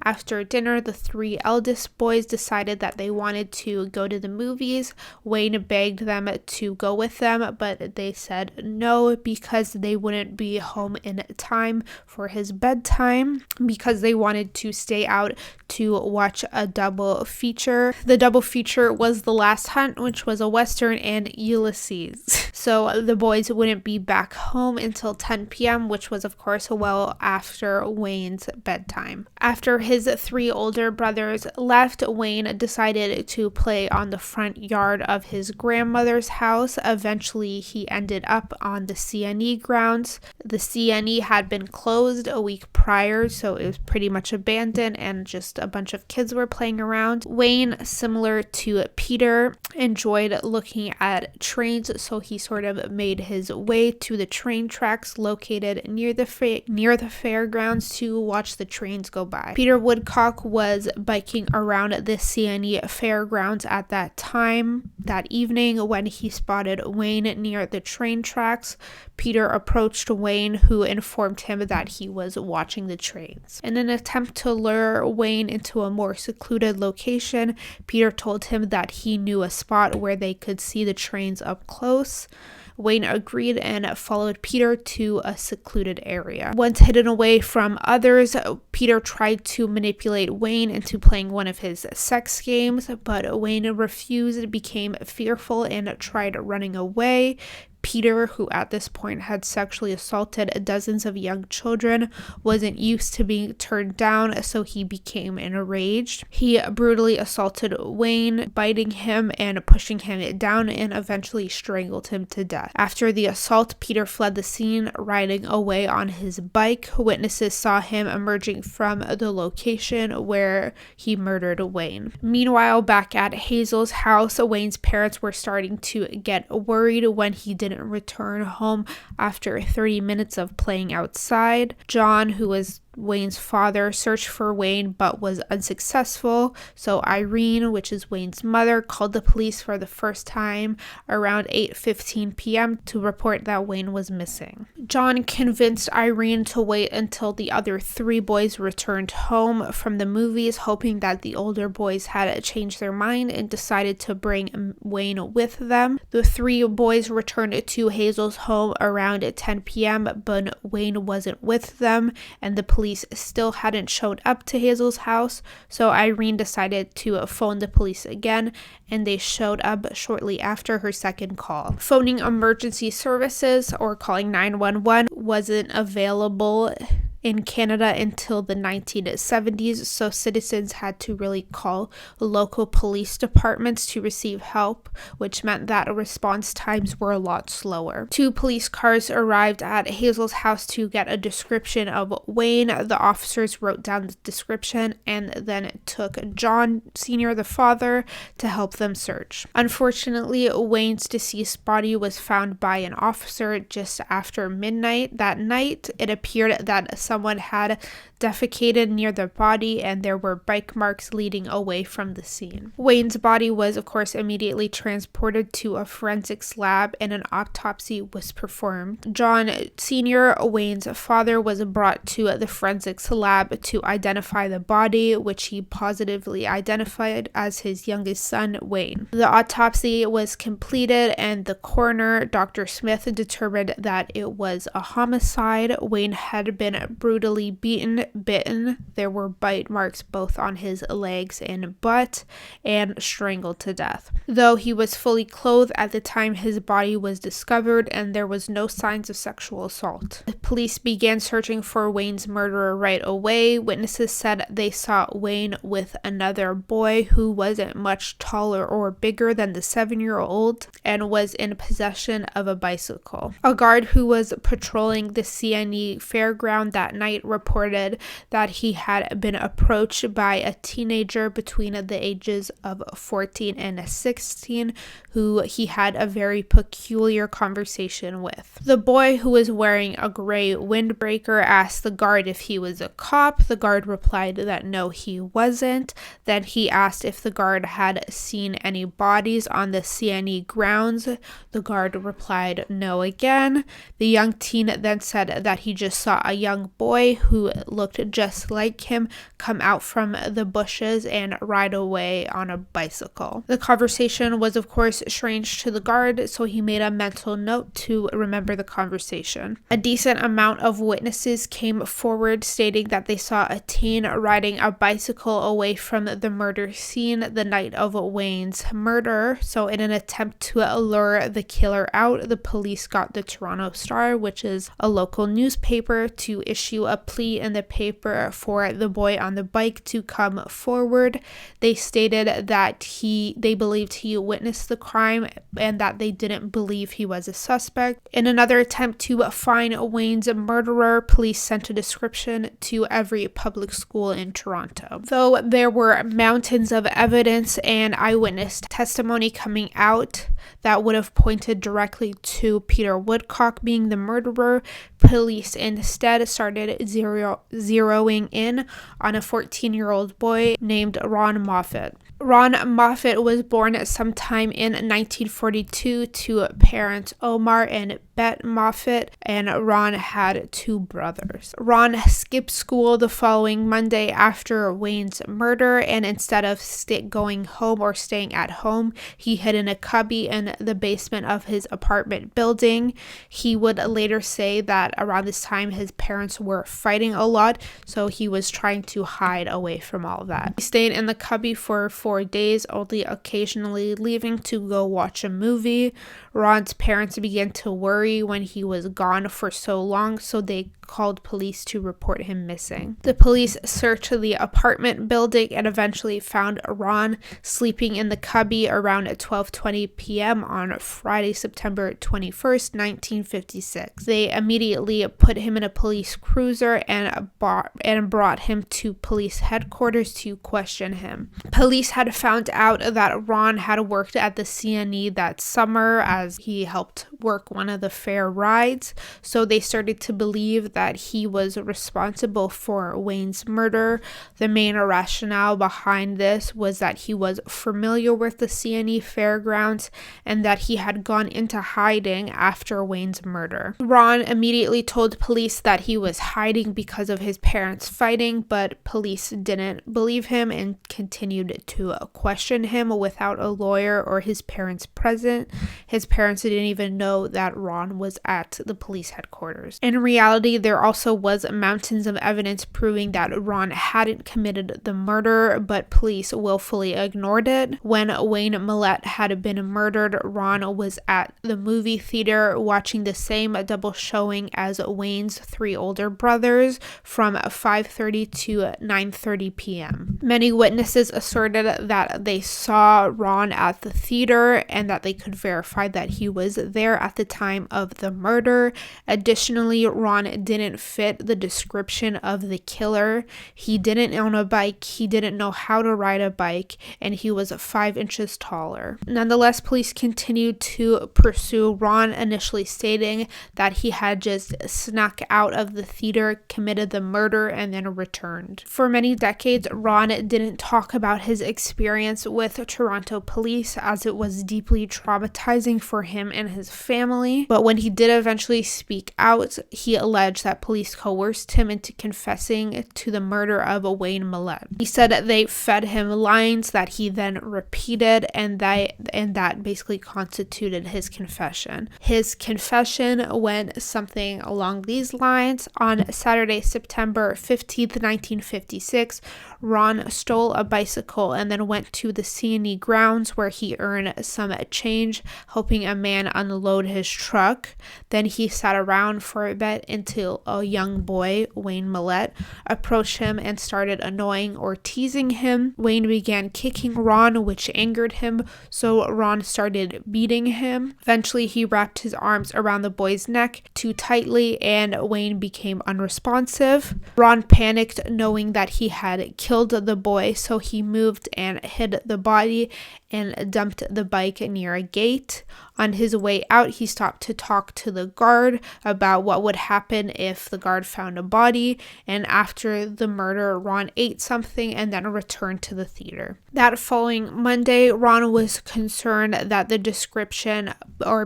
After dinner, the 3 eldest boys decided that they wanted to go to the movies. Wayne begged them to go with them, but they said no because they wouldn't be home in time for his bedtime, because they wanted to stay out to watch a double feature. The double feature was The Last Hunt, which was a Western, and Ulysses. So the boys wouldn't be back home until 10 p.m., which was of course well after Wayne's bedtime. After his 3 older brothers left, Wayne decided to play on the front yard of his grandmother's house. Eventually, he ended up on the CNE grounds. The CNE had been closed a week prior, so it was pretty much abandoned and just a bunch of kids were playing around. Wayne, similar to Peter, enjoyed looking at trains, so he sort of made his way to the train tracks located near the fairgrounds to watch the trains go by. Peter Woodcock was biking around the CNE fairgrounds at that evening when he spotted Wayne near the train tracks. Peter approached Wayne, who informed him that he was watching the trains. In an attempt to lure Wayne into a more secluded location, Peter told him that he knew a spot where they could see the trains up close. Wayne agreed and followed Peter to a secluded area. Once hidden away from others, Peter tried to manipulate Wayne into playing one of his sex games, but Wayne refused, became fearful, and tried running away. Peter, who at this point had sexually assaulted dozens of young children, wasn't used to being turned down, so he became enraged. He brutally assaulted Wayne, biting him and pushing him down, and eventually strangled him to death. After the assault, Peter fled the scene, riding away on his bike. Witnesses saw him emerging from the location where he murdered Wayne. Meanwhile, back at Hazel's house, Wayne's parents were starting to get worried when he didn't return home after 30 minutes of playing outside. John, who was Wayne's father, searched for Wayne but was unsuccessful, so Irene, which is Wayne's mother, called the police for the first time around 8:15 p.m. to report that Wayne was missing. John convinced Irene to wait until the other 3 boys returned home from the movies, hoping that the older boys had changed their mind and decided to bring Wayne with them. The 3 boys returned to Hazel's home around 10 p.m., but Wayne wasn't with them, and the police police still hadn't showed up to Hazel's house, so Irene decided to phone the police again, and they showed up shortly after her second call. Phoning emergency services or calling 911 wasn't available in Canada until the 1970s, so citizens had to really call local police departments to receive help, which meant that response times were a lot slower. 2 police cars arrived at Hazel's house to get a description of Wayne. The officers wrote down the description and then took John Sr., the father, to help them search. Unfortunately, Wayne's deceased body was found by an officer just after midnight. That night, it appeared that someone had defecated near the body and there were bike marks leading away from the scene. Wayne's body was, of course, immediately transported to a forensics lab and an autopsy was performed. John Sr., Wayne's father, was brought to the forensics lab to identify the body, which he positively identified as his youngest son, Wayne. The autopsy was completed and the coroner, Dr. Smith, determined that it was a homicide. Wayne had been brutally bitten. There were bite marks both on his legs and butt, and strangled to death. Though he was fully clothed at the time his body was discovered, and there was no signs of sexual assault. The police began searching for Wayne's murderer right away. Witnesses said they saw Wayne with another boy who wasn't much taller or bigger than the 7-year-old and was in possession of a bicycle. A guard who was patrolling the CNE fairground that night reported that he had been approached by a teenager between the ages of 14 and 16 who he had a very peculiar conversation with. The boy, who was wearing a gray windbreaker, asked the guard if he was a cop. The guard replied that no, he wasn't. Then he asked if the guard had seen any bodies on the CNE grounds. The guard replied no again. The young teen then said that he just saw a young boy who looked just like him come out from the bushes and ride away on a bicycle. The conversation was, of course, strange to the guard, so he made a mental note to remember the conversation. A decent amount of witnesses came forward stating that they saw a teen riding a bicycle away from the murder scene the night of Wayne's murder. So in an attempt to lure the killer out, the police got the Toronto Star, which is a local newspaper, to issue a plea in the paper for the boy on the bike to come forward. They stated that they believed he witnessed the crime and that they didn't believe he was a suspect. In another attempt to find Wayne's murderer, police sent a description to every public school in Toronto. Though there were mountains of evidence and eyewitness testimony coming out that would have pointed directly to Peter Woodcock being the murderer, police instead started zeroing in on a 14-year-old boy named Ron Moffett. Ron Moffett was born sometime in 1942 to parents Omar and Bette Moffett, and Ron had 2 brothers. Ron skipped school the following Monday after Wayne's murder, and instead of going home or staying at home, he hid in a cubby in the basement of his apartment building. He would later say that around this time his parents were fighting a lot, so he was trying to hide away from all that. He stayed in the cubby for 4 days, only occasionally leaving to go watch a movie. Ron's parents began to worry when he was gone for so long, so they called police to report him missing. The police searched the apartment building and eventually found Ron sleeping in the cubby around 12:20 p.m. on Friday, September 21st, 1956. They immediately put him in a police cruiser and brought him to police headquarters to question him. Police had found out that Ron had worked at the CNE that summer as he helped work one of the fair rides, so they started to believe that he was responsible for Wayne's murder. The main rationale behind this was that he was familiar with the CNE fairgrounds and that he had gone into hiding after Wayne's murder. Ron immediately told police that he was hiding because of his parents fighting, but police didn't believe him and continued to question him without a lawyer or his parents present. His parents didn't even know that Ron was at the police headquarters. In reality, there there also was mountains of evidence proving that Ron hadn't committed the murder, but police willfully ignored it. When Wayne Millett had been murdered, Ron was at the movie theater watching the same double showing as Wayne's 3 older brothers from 5:30 to 9:30 p.m. Many witnesses asserted that they saw Ron at the theater and that they could verify that he was there at the time of the murder. Additionally, Ron didn't fit the description of the killer. He didn't own a bike, he didn't know how to ride a bike, and he was 5 inches taller. Nonetheless, police continued to pursue Ron, initially stating that he had just snuck out of the theater, committed the murder, and then returned. For many decades, Ron didn't talk about his experience with Toronto police, as it was deeply traumatizing for him and his family. But when he did eventually speak out, he alleged that police coerced him into confessing to the murder of Wayne Millett. He said that they fed him lines that he then repeated, and that basically constituted his confession. His confession went something along these lines. On Saturday, September 15th, 1956, Ron stole a bicycle and then went to the C&E grounds where he earned some change, helping a man unload his truck. Then he sat around for a bit until a young boy, Wayne Millett, approached him and started annoying or teasing him. Wayne began kicking Ron, which angered him, so Ron started beating him. Eventually, he wrapped his arms around the boy's neck too tightly, and Wayne became unresponsive. Ron panicked, knowing that he had killed the boy, so he moved and hid the body and dumped the bike near a gate. On his way out, he stopped to talk to the guard about what would happen if the guard found a body, and after the murder, Ron ate something and then returned to the theater. That following Monday, Ron was concerned that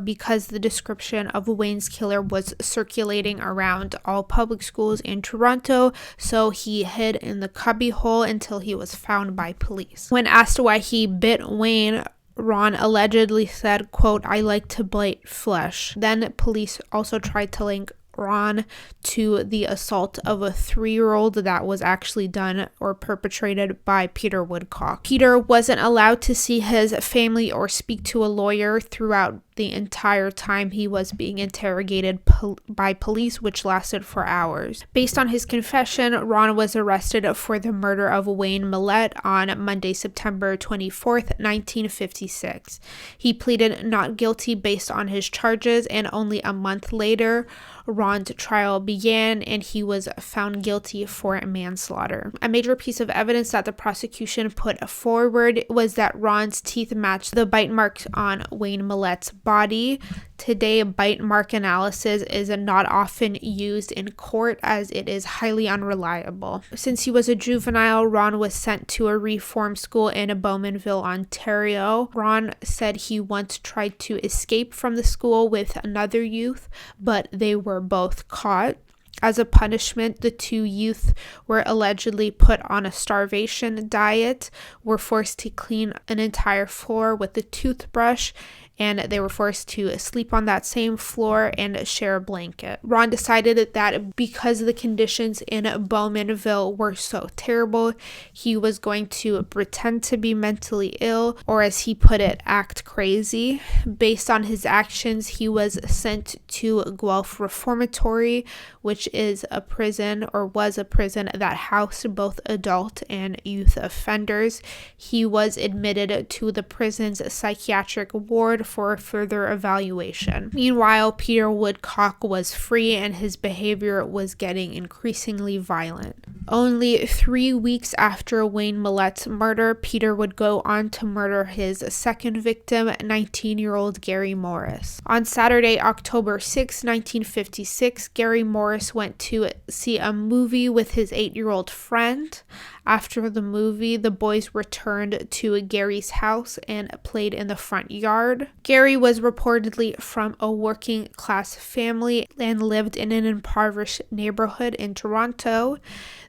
because the description of Wayne's killer was circulating around all public schools in Toronto, so he hid in the cubbyhole until he was found by police. When asked why he bit Wayne, Ron allegedly said, quote, "I like to bite flesh." Then police also tried to link Ron to the assault of a 3-year-old that was actually done or perpetrated by Peter Woodcock. Peter wasn't allowed to see his family or speak to a lawyer throughout the entire time he was being interrogated by police, which lasted for hours. Based on his confession, Ron was arrested for the murder of Wayne Millett on Monday, September 24th, 1956. He pleaded not guilty based on his charges, and only a month later, Ron's trial began and he was found guilty for manslaughter. A major piece of evidence that the prosecution put forward was that Ron's teeth matched the bite marks on Wayne Millett's body. Today, bite mark analysis is not often used in court as it is highly unreliable. Since he was a juvenile, Ron was sent to a reform school in Bowmanville, Ontario. Ron said he once tried to escape from the school with another youth, but they were both caught. As a punishment, the 2 youth were allegedly put on a starvation diet, were forced to clean an entire floor with a toothbrush, and they were forced to sleep on that same floor and share a blanket. Ron decided that because the conditions in Bowmanville were so terrible, he was going to pretend to be mentally ill, or as he put it, act crazy. Based on his actions, he was sent to Guelph Reformatory, which is a prison, or was a prison, that housed both adult and youth offenders. He was admitted to the prison's psychiatric ward for further evaluation. Meanwhile, Peter Woodcock was free and his behavior was getting increasingly violent. Only 3 weeks after Wayne Millett's murder, Peter would go on to murder his second victim, 19-year-old Gary Morris. On Saturday, October 6, 1956, Gary Morris went to see a movie with his 8-year-old friend. After the movie, the boys returned to Gary's house and played in the front yard. Gary was reportedly from a working-class family and lived in an impoverished neighborhood in Toronto.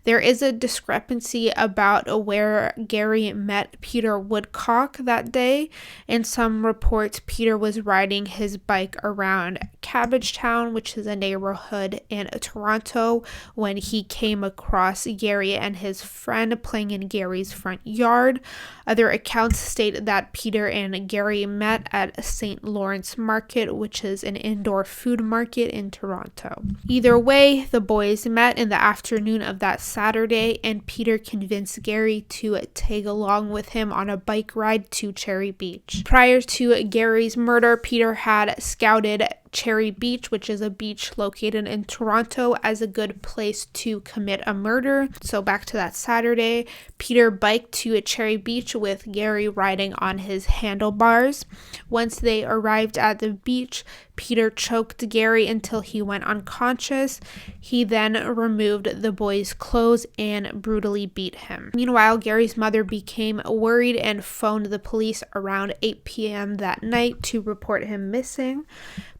There is a discrepancy about where Gary met Peter Woodcock that day. In some reports, Peter was riding his bike around Cabbagetown, which is a neighborhood in Toronto, when he came across Gary and his friend playing in Gary's front yard. Other accounts state that Peter and Gary met at St. Lawrence Market, which is an indoor food market in Toronto. Either way, the boys met in the afternoon of that Saturday, and Peter convinced Gary to tag along with him on a bike ride to Cherry Beach. Prior to Gary's murder, Peter had scouted Cherry Beach, which is a beach located in Toronto, as a good place to commit a murder. So back to that Saturday, Peter biked to Cherry Beach with Gary riding on his handlebars. Once they arrived at the beach, Peter choked Gary until he went unconscious. He then removed the boy's clothes and brutally beat him. Meanwhile, Gary's mother became worried and phoned the police around 8 p.m. that night to report him missing.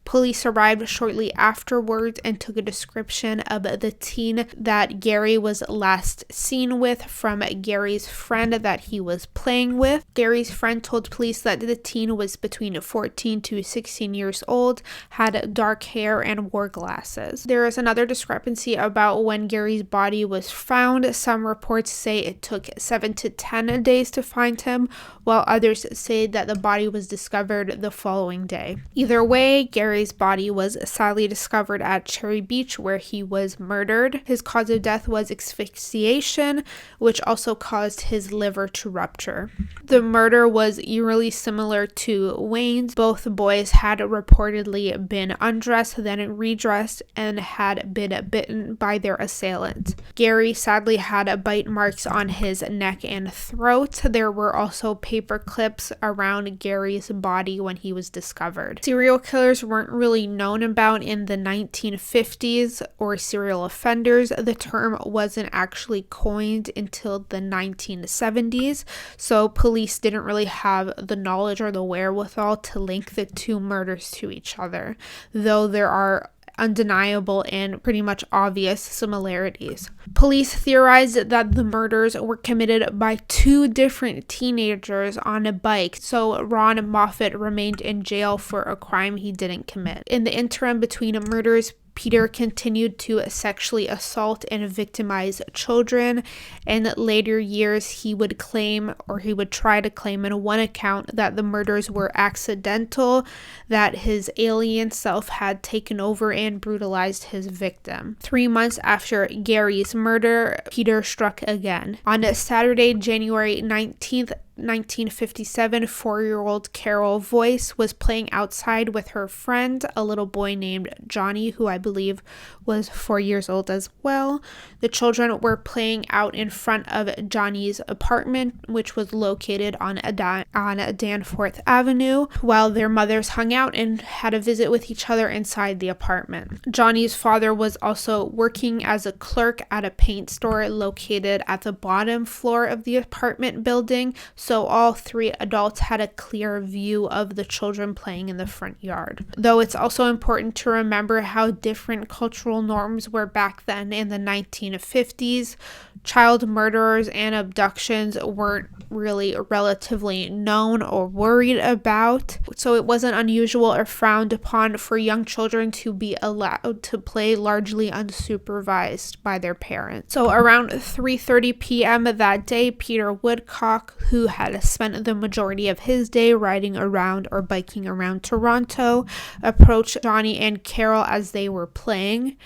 Police arrived shortly afterwards and took a description of the teen that Gary was last seen with from Gary's friend that he was playing with. Gary's friend told police that the teen was between 14 to 16 years old, had dark hair, and wore glasses. There is another discrepancy about when Gary's body was found. Some reports say it took 7 to 10 days to find him, while others say that the body was discovered the following day. Either way, Gary's body was sadly discovered at Cherry Beach, where he was murdered. His cause of death was asphyxiation, which also caused his liver to rupture. The murder was eerily similar to Wayne's. Both boys had reportedly been undressed, then redressed, and had been bitten by their assailant. Gary sadly had bite marks on his neck and throat. There were also paper clips around Gary's body when he was discovered. Serial killers weren't really known about in the 1950s, or serial offenders. The term wasn't actually coined until the 1970s, so police didn't really have the knowledge or the wherewithal to link the two murders to each other, though there are undeniable and pretty much obvious similarities. Police theorized that the murders were committed by two different teenagers on a bike, so Ron Moffett remained in jail for a crime he didn't commit. In the interim between murders, Peter continued to sexually assault and victimize children. In later years, he would claim, or he would try to claim in one account, that the murders were accidental, that his alien self had taken over and brutalized his victim. 3 months after Gary's murder, Peter struck again. On Saturday, January 19th, 1957, 4-year-old Carol Voice was playing outside with her friend, a little boy named Johnny, who I believe was 4 years old as well. The children were playing out in front of Johnny's apartment, which was located on Danforth Avenue, while their mothers hung out and had a visit with each other inside the apartment. Johnny's father was also working as a clerk at a paint store located at the bottom floor of the apartment building, so all three adults had a clear view of the children playing in the front yard. Though it's also important to remember how different cultural norms were back then in the 1950s. Child murderers and abductions weren't really relatively known or worried about, so it wasn't unusual or frowned upon for young children to be allowed to play largely unsupervised by their parents. So around 3:30 p.m. that day, Peter Woodcock, who had spent the majority of his day riding around or biking around Toronto, approached Johnny and Carol as they were playing.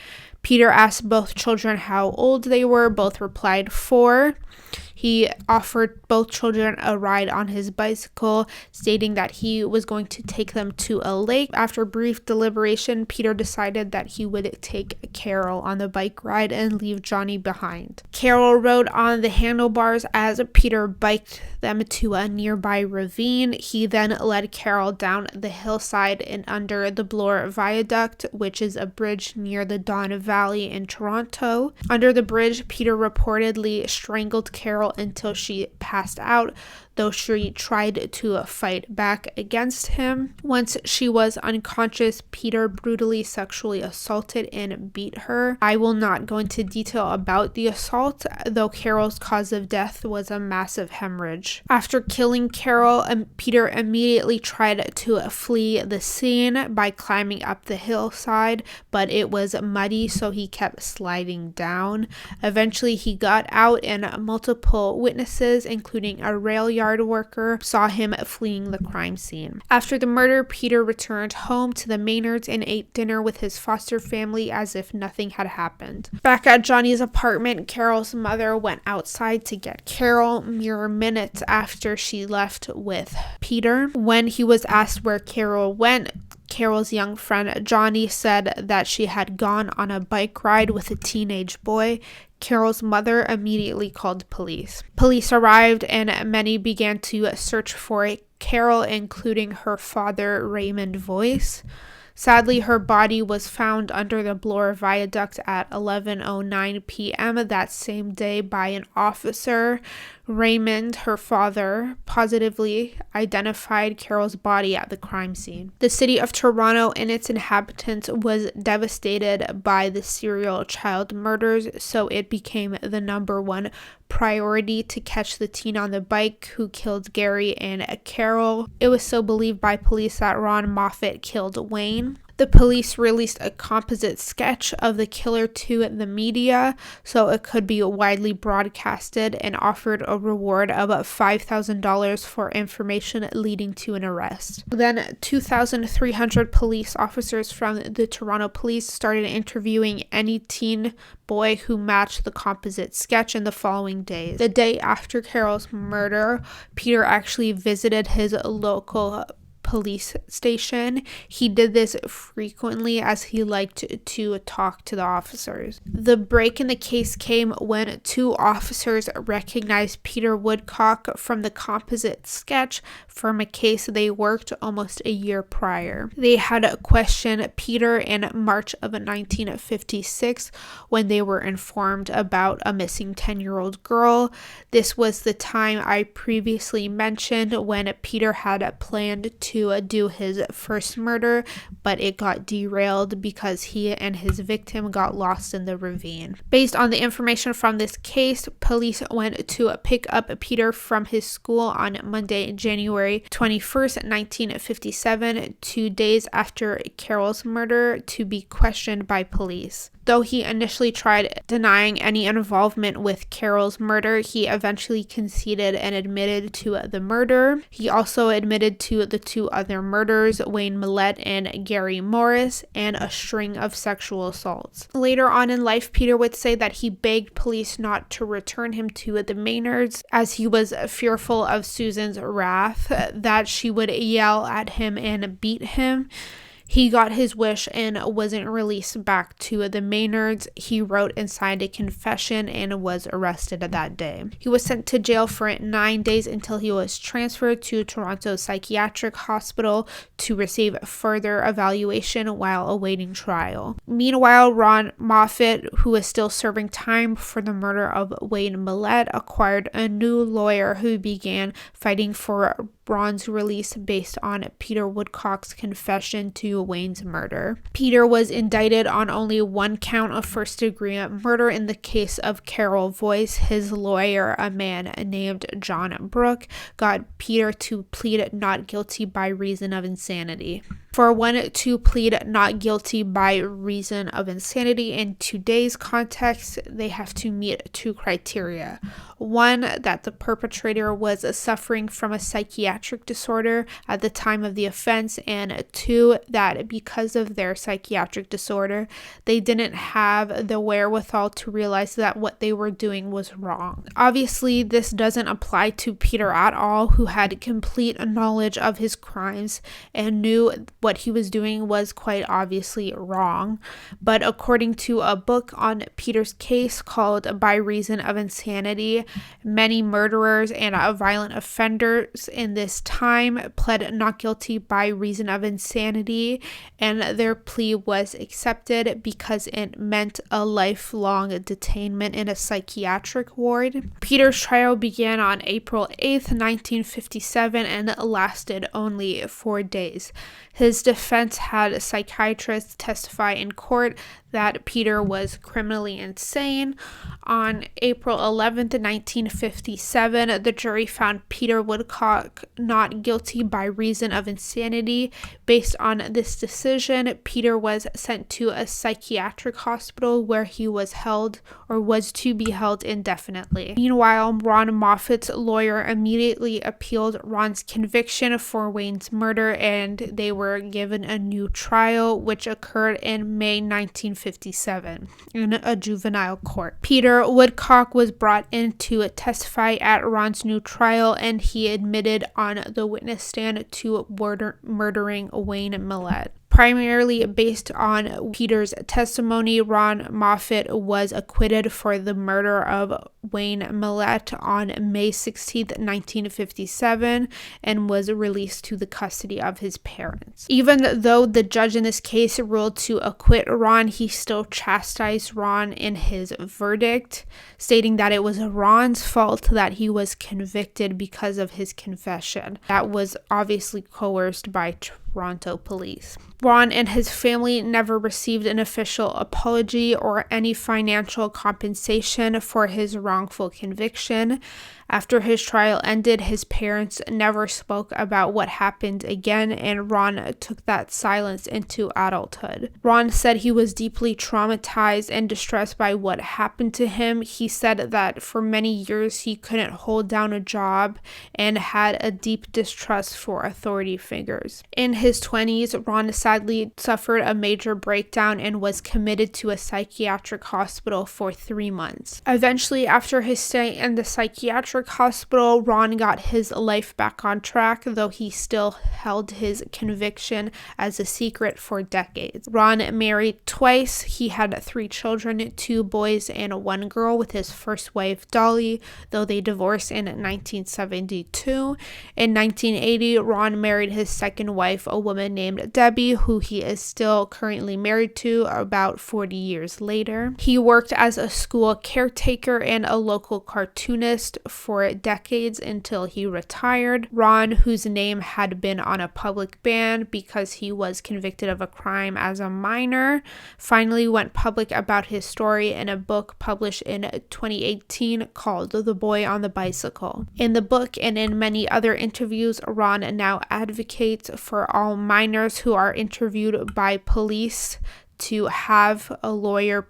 Peter asked both children how old they were. Both replied 4. He offered both children a ride on his bicycle, stating that he was going to take them to a lake. After brief deliberation, Peter decided that he would take Carol on the bike ride and leave Johnny behind. Carol rode on the handlebars as Peter biked them to a nearby ravine. He then led Carol down the hillside and under the Bloor Viaduct, which is a bridge near the Don Valley in Toronto. Under the bridge, Peter reportedly strangled Carol until she passed out, though she tried to fight back against him. Once she was unconscious, Peter brutally sexually assaulted and beat her. I will not go into detail about the assault, though Carol's cause of death was a massive hemorrhage. After killing Carol, Peter immediately tried to flee the scene by climbing up the hillside, but it was muddy, so he kept sliding down. Eventually he got out, and multiple witnesses, including a rail yard worker, saw him fleeing the crime scene. After the murder, Peter returned home to the Maynards and ate dinner with his foster family as if nothing had happened. Back at Johnny's apartment, Carol's mother went outside to get Carol mere minutes after she left with Peter. When he was asked where Carol went, Carol's young friend Johnny said that she had gone on a bike ride with a teenage boy. Carol's mother immediately called police. Police arrived and many began to search for Carol, including her father, Raymond Voice. Sadly, her body was found under the Bloor Viaduct at 11:09 p.m. that same day by an officer. Raymond, her father, positively identified Carol's body at the crime scene. The city of Toronto and its inhabitants was devastated by the serial child murders, so it became the number one priority to catch the teen on the bike who killed Gary and Carol. It was so believed by police that Ron Moffett killed Wayne. The police released a composite sketch of the killer to the media so it could be widely broadcasted, and offered a reward of $5,000 for information leading to an arrest. Then 2,300 police officers from the Toronto Police started interviewing any teen boy who matched the composite sketch in the following days. The day after Carol's murder, Peter actually visited his local police station. He did this frequently as he liked to talk to the officers. The break in the case came when two officers recognized Peter Woodcock from the composite sketch from a case they worked almost a year prior. They had questioned Peter in March of 1956 when they were informed about a missing 10-year-old girl. This was the time I previously mentioned when Peter had planned to do his first murder, but it got derailed because he and his victim got lost in the ravine. Based on the information from this case, police went to pick up Peter from his school on Monday, January 21st, 1957, 2 days after Carol's murder, to be questioned by police. Though he initially tried denying any involvement with Carol's murder, he eventually conceded and admitted to the murder. He also admitted to the two other murders, Wayne Millett and Gary Morris, and a string of sexual assaults. Later on in life, Peter would say that he begged police not to return him to the Maynards as he was fearful of Susan's wrath, that she would yell at him and beat him. He got his wish and wasn't released back to the Maynards. He wrote and signed a confession and was arrested that day. He was sent to jail for 9 days until he was transferred to Toronto Psychiatric Hospital to receive further evaluation while awaiting trial. Meanwhile, Ron Moffett, who is still serving time for the murder of Wayne Millett, acquired a new lawyer who began fighting for Ron's release based on Peter Woodcock's confession to Wayne's murder. Peter was indicted on only one count of first-degree murder in the case of Carol Voice. His lawyer, a man named John Brooke, got Peter to plead not guilty by reason of insanity. For one to plead not guilty by reason of insanity in today's context, they have to meet two criteria. One, that the perpetrator was suffering from a psychiatric disorder at the time of the offense, and two, that because of their psychiatric disorder, they didn't have the wherewithal to realize that what they were doing was wrong. Obviously, this doesn't apply to Peter at all, who had complete knowledge of his crimes and knew what he was doing was quite obviously wrong. But according to a book on Peter's case called By Reason of Insanity, many murderers and violent offenders in this time pled not guilty by reason of insanity, and their plea was accepted because it meant a lifelong detainment in a psychiatric ward. Peter's trial began on April 8th, 1957 and lasted only 4 days. His defense had psychiatrists testify in court that Peter was criminally insane. On April 11th, 1957, the jury found Peter Woodcock not guilty by reason of insanity. Based on this decision, Peter was sent to a psychiatric hospital where he was held or was to be held indefinitely. Meanwhile, Ron Moffett's lawyer immediately appealed Ron's conviction for Wayne's murder, and they were given a new trial, which occurred in May 1957 in a juvenile court. Peter Woodcock was brought in to testify at Ron's new trial, and he admitted on the witness stand to murdering Wayne Millett. Primarily based on Peter's testimony, Ron Moffett was acquitted for the murder of Wayne Millett on May 16, 1957, and was released to the custody of his parents. Even though the judge in this case ruled to acquit Ron, he still chastised Ron in his verdict, stating that it was Ron's fault that he was convicted because of his confession. That was obviously coerced by Toronto police. Ron and his family never received an official apology or any financial compensation for his wrongful conviction. After his trial ended, his parents never spoke about what happened again, and Ron took that silence into adulthood. Ron said he was deeply traumatized and distressed by what happened to him. He said that for many years he couldn't hold down a job and had a deep distrust for authority figures. In his 20s, Ron sadly suffered a major breakdown and was committed to a psychiatric hospital for 3 months. Eventually, after his stay in the psychiatric hospital, Ron got his life back on track, though he still held his conviction as a secret for decades. Ron married twice. He had 3 children, 2 boys and 1 girl with his first wife, Dolly, though they divorced in 1972. In 1980, Ron married his second wife, a woman named Debbie, who he is still currently married to about 40 years later. He worked as a school caretaker and a local cartoonist for decades until he retired. Ron, whose name had been on a public ban because he was convicted of a crime as a minor, finally went public about his story in a book published in 2018 called The Boy on the Bicycle. In the book and in many other interviews, Ron now advocates for all minors who are interviewed by police to have a lawyer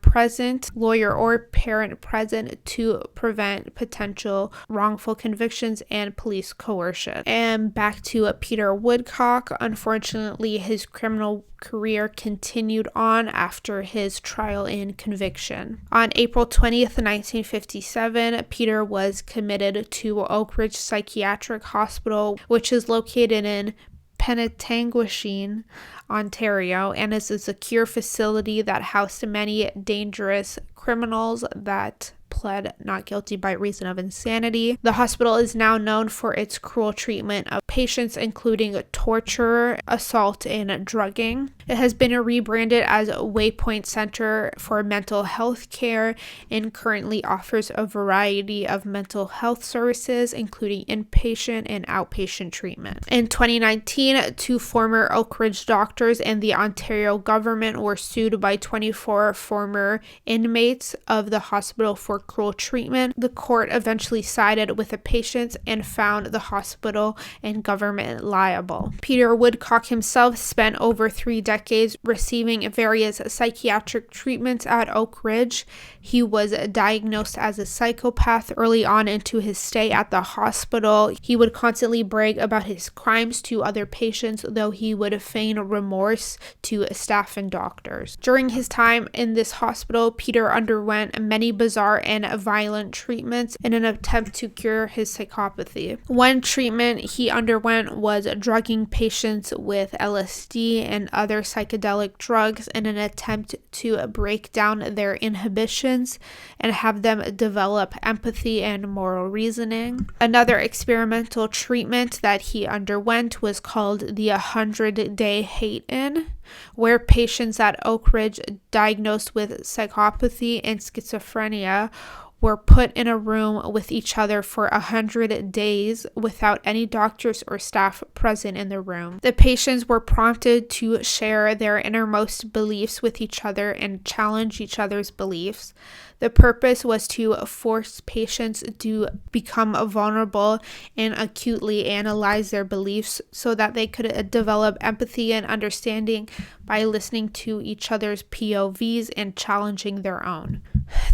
or parent present to prevent potential wrongful convictions and police coercion. And back to Peter Woodcock. Unfortunately, his criminal career continued on after his trial and conviction. On April 20th, 1957, Peter was committed to Oak Ridge Psychiatric Hospital, which is located in Penetanguishene, Ontario, and is a secure facility that housed many dangerous criminals that pled not guilty by reason of insanity. The hospital is now known for its cruel treatment of patients, including torture, assault, and drugging. It has been rebranded as a Waypoint Center for Mental Health Care and currently offers a variety of mental health services, including inpatient and outpatient treatment. In 2019, 2 former Oak Ridge doctors and the Ontario government were sued by 24 former inmates of the hospital for cruel treatment. The court eventually sided with the patients and found the hospital and government liable. Peter Woodcock himself spent over 3 decades receiving various psychiatric treatments at Oak Ridge. He was diagnosed as a psychopath early on into his stay at the hospital. He would constantly brag about his crimes to other patients, though he would feign remorse to staff and doctors. During his time in this hospital, Peter underwent many bizarre and and violent treatments in an attempt to cure his psychopathy. One treatment he underwent was drugging patients with LSD and other psychedelic drugs in an attempt to break down their inhibitions and have them develop empathy and moral reasoning. Another experimental treatment that he underwent was called the 100 Day Hayden, where patients at Oak Ridge diagnosed with psychopathy and schizophrenia were put in a room with each other for 100 days without any doctors or staff present in the room. The patients were prompted to share their innermost beliefs with each other and challenge each other's beliefs. The purpose was to force patients to become vulnerable and acutely analyze their beliefs so that they could develop empathy and understanding by listening to each other's POVs and challenging their own.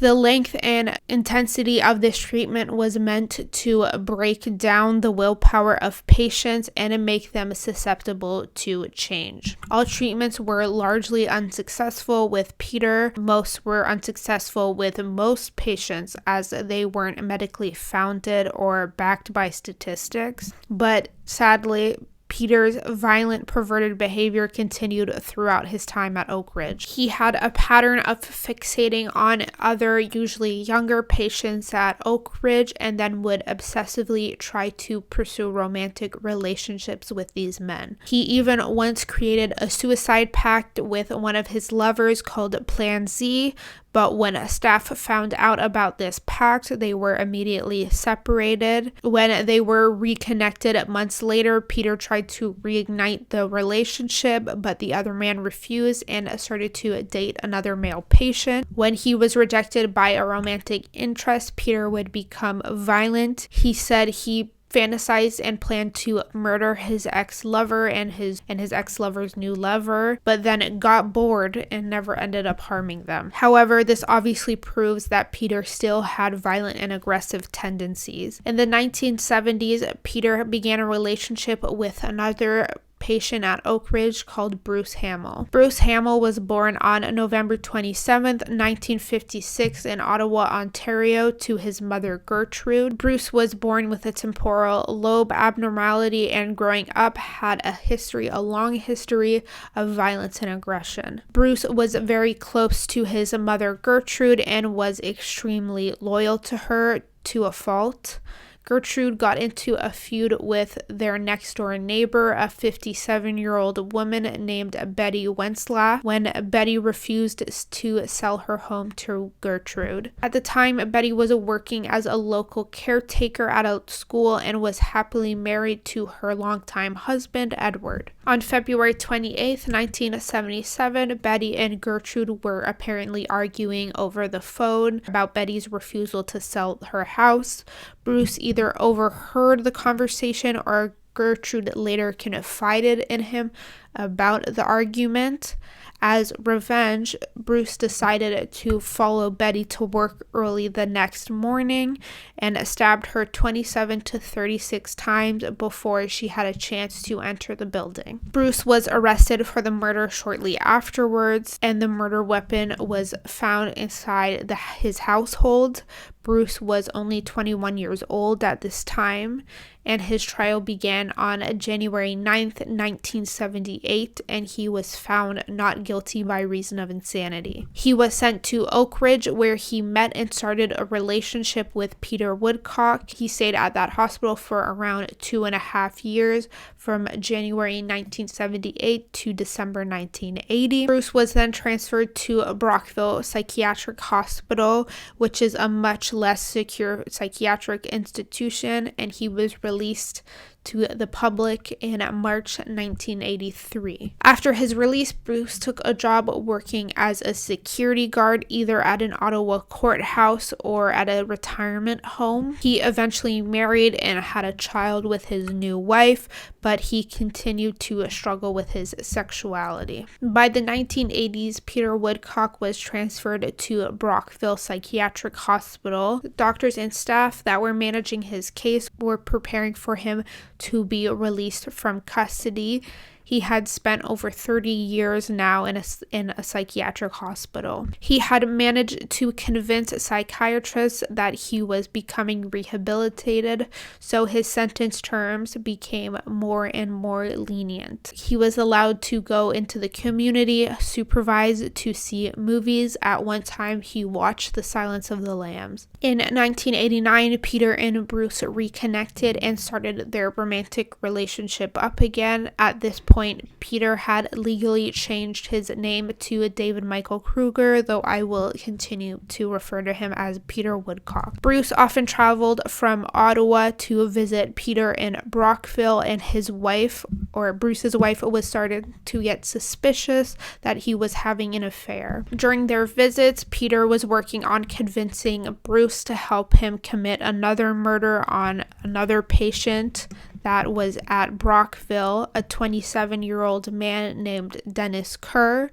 The length and intensity of this treatment was meant to break down the willpower of patients and make them susceptible to change. All treatments were largely unsuccessful with Peter. Most were unsuccessful with most patients as they weren't medically founded or backed by statistics. But sadly, Peter's violent, perverted behavior continued throughout his time at Oak Ridge. He had a pattern of fixating on other, usually younger patients at Oak Ridge, and then would obsessively try to pursue romantic relationships with these men. He even once created a suicide pact with one of his lovers called Plan Z, but when staff found out about this pact, they were immediately separated. When they were reconnected months later, Peter tried to reignite the relationship, but the other man refused and started to date another male patient. When he was rejected by a romantic interest, Peter would become violent. He said he fantasized and planned to murder his ex-lover and his ex-lover's new lover, but then got bored and never ended up harming them. However, this obviously proves that Peter still had violent and aggressive tendencies. In the 1970s, Peter began a relationship with another patient at Oak Ridge called Bruce Hamill. Bruce Hamill was born on November 27th, 1956 in Ottawa, Ontario, to his mother Gertrude. Bruce was born with a temporal lobe abnormality and growing up had a long history of violence and aggression. Bruce was very close to his mother Gertrude and was extremely loyal to her to a fault. Gertrude got into a feud with their next-door neighbor, a 57-year-old woman named Betty Wentzlaff, when Betty refused to sell her home to Gertrude. At the time, Betty was working as a local caretaker at a school and was happily married to her longtime husband, Edward. On February 28, 1977, Betty and Gertrude were apparently arguing over the phone about Betty's refusal to sell her house. Bruce either overheard the conversation or Gertrude later confided in him about the argument. As revenge, Bruce decided to follow Betty to work early the next morning and stabbed her 27 to 36 times before she had a chance to enter the building. Bruce was arrested for the murder shortly afterwards, and the murder weapon was found inside his household. Bruce was only 21 years old at this time, and his trial began on January 9th, 1978, and he was found not guilty by reason of insanity. He was sent to Oak Ridge, where he met and started a relationship with Peter Woodcock. He stayed at that hospital for around 2.5 years, from January 1978 to December 1980. Bruce was then transferred to Brockville Psychiatric Hospital, which is a much less secure psychiatric institution, and he was released to the public in March 1983. After his release, Bruce took a job working as a security guard either at an Ottawa courthouse or at a retirement home. He eventually married and had a child with his new wife, but he continued to struggle with his sexuality. By the 1980s, Peter Woodcock was transferred to Brockville Psychiatric Hospital. Doctors and staff that were managing his case were preparing for him to be released from custody, He had spent over 30 years now in a psychiatric hospital. He had managed to convince psychiatrists that he was becoming rehabilitated, so his sentence terms became more and more lenient. He was allowed to go into the community, supervised to see movies. At one time, he watched The Silence of the Lambs. In 1989, Peter and Bruce reconnected and started their romantic relationship up again. At this point, Peter had legally changed his name to David Michael Krueger, though I will continue to refer to him as Peter Woodcock. Bruce often traveled from Ottawa to visit Peter in Brockville, and his wife, or Bruce's wife, was started to get suspicious that he was having an affair. During their visits, Peter was working on convincing Bruce to help him commit another murder on another patient that was at Brockville, a 27-year-old man named Dennis Kerr.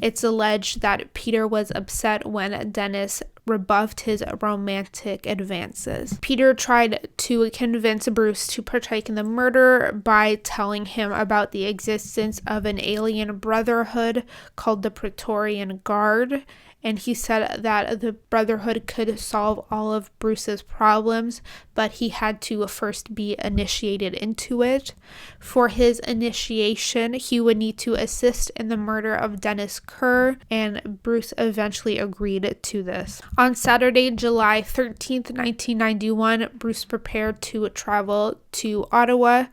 It's alleged that Peter was upset when Dennis rebuffed his romantic advances. Peter tried to convince Bruce to partake in the murder by telling him about the existence of an alien brotherhood called the Praetorian Guard, and he said that the Brotherhood could solve all of Bruce's problems, but he had to first be initiated into it. For his initiation, he would need to assist in the murder of Dennis Kerr, and Bruce eventually agreed to this. On Saturday, July 13th, 1991, Bruce prepared to travel to Ottawa,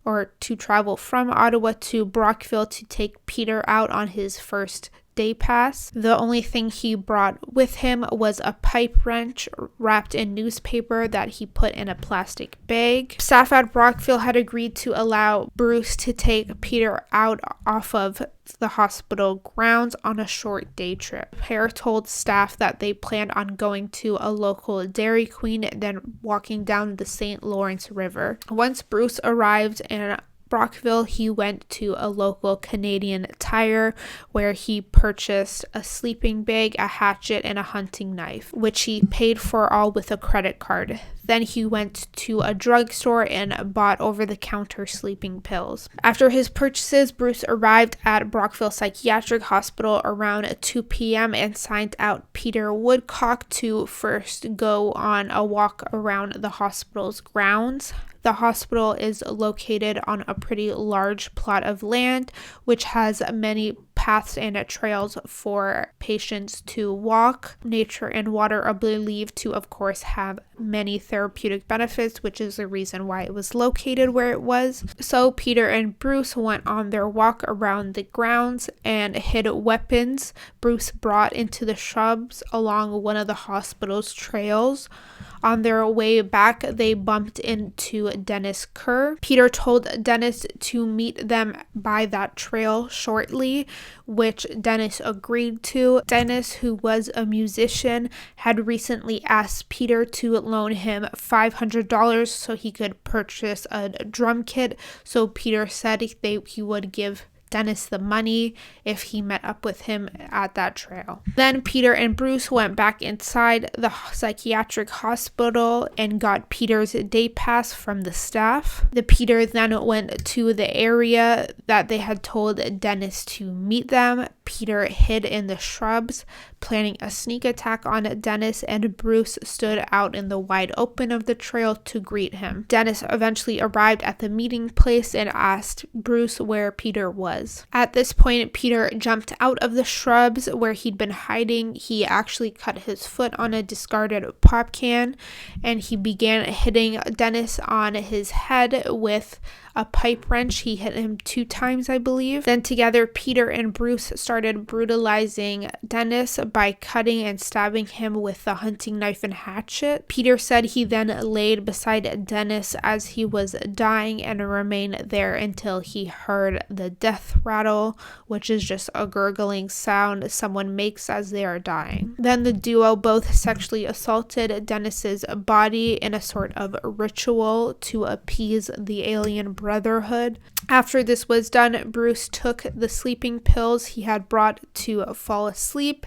or to travel from Ottawa to Brockville to take Peter out on his first day pass. The only thing he brought with him was a pipe wrench wrapped in newspaper that he put in a plastic bag. Staff at Brockville had agreed to allow Bruce to take Peter out off of the hospital grounds on a short day trip. The pair told staff that they planned on going to a local Dairy Queen, then walking down the St. Lawrence River. Once Bruce arrived in Brockville, he went to a local Canadian Tire where he purchased a sleeping bag, a hatchet, and a hunting knife, which he paid for all with a credit card. Then he went to a drugstore and bought over-the-counter sleeping pills. After his purchases, Bruce arrived at Brockville Psychiatric Hospital around 2 p.m. and signed out Peter Woodcock to first go on a walk around the hospital's grounds. The hospital is located on a pretty large plot of land, which has many paths and trails for patients to walk. Nature and water are believed to, of course, have many therapeutic benefits, which is the reason why it was located where it was. So Peter and Bruce went on their walk around the grounds and hid weapons Bruce brought into the shrubs along one of the hospital's trails. On their way back, they bumped into Dennis Kerr. Peter told Dennis to meet them by that trail shortly, which Dennis agreed to. Dennis, who was a musician, had recently asked Peter to loan him $500 so he could purchase a drum kit. So Peter said he would give Dennis the money if he met up with him at that trail. Then Peter and Bruce went back inside the psychiatric hospital and got Peter's day pass from the staff. The Peter then went to the area that they had told Dennis to meet them. Peter hid in the shrubs, planning a sneak attack on Dennis, and Bruce stood out in the wide open of the trail to greet him. Dennis eventually arrived at the meeting place and asked Bruce where Peter was. At this point, Peter jumped out of the shrubs where he'd been hiding. He actually cut his foot on a discarded pop can, and he began hitting Dennis on his head with a pipe wrench. He hit him 2 times, I believe. Then together, Peter and Bruce started brutalizing Dennis by cutting and stabbing him with the hunting knife and hatchet. Peter said he then laid beside Dennis as he was dying and remained there until he heard the death rattle, which is just a gurgling sound someone makes as they are dying. Then the duo both sexually assaulted Dennis's body in a sort of ritual to appease the alien brotherhood. After this was done, Bruce took the sleeping pills he had brought to fall asleep,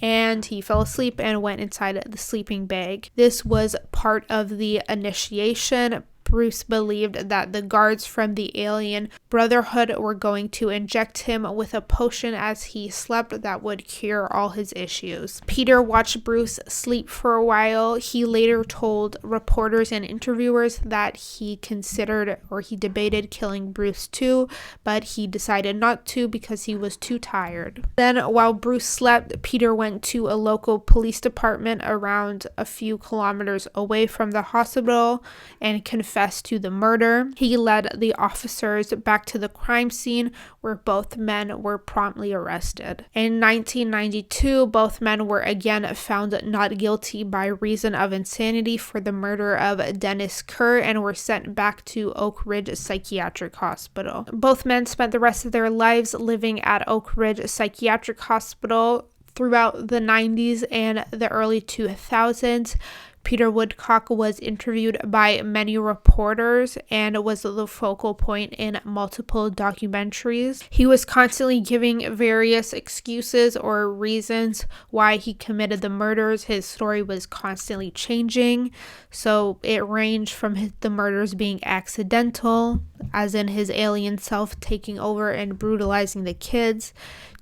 and he fell asleep and went inside the sleeping bag. This was part of the initiation. Bruce believed that the guards from the alien Brotherhood were going to inject him with a potion as he slept that would cure all his issues. Peter watched Bruce sleep for a while. He later told reporters and interviewers that he considered or he debated killing Bruce too, but he decided not to because he was too tired. Then while Bruce slept, Peter went to a local police department around a few kilometers away from the hospital and confessed to the murder. He led the officers back to the crime scene where both men were promptly arrested. In 1992, both men were again found not guilty by reason of insanity for the murder of Dennis Kerr and were sent back to Oak Ridge Psychiatric Hospital. Both men spent the rest of their lives living at Oak Ridge Psychiatric Hospital throughout the 90s and the early 2000s. Peter Woodcock was interviewed by many reporters and was the focal point in multiple documentaries. He was constantly giving various excuses or reasons why he committed the murders. His story was constantly changing, so it ranged from the murders being accidental, as in his alien self taking over and brutalizing the kids,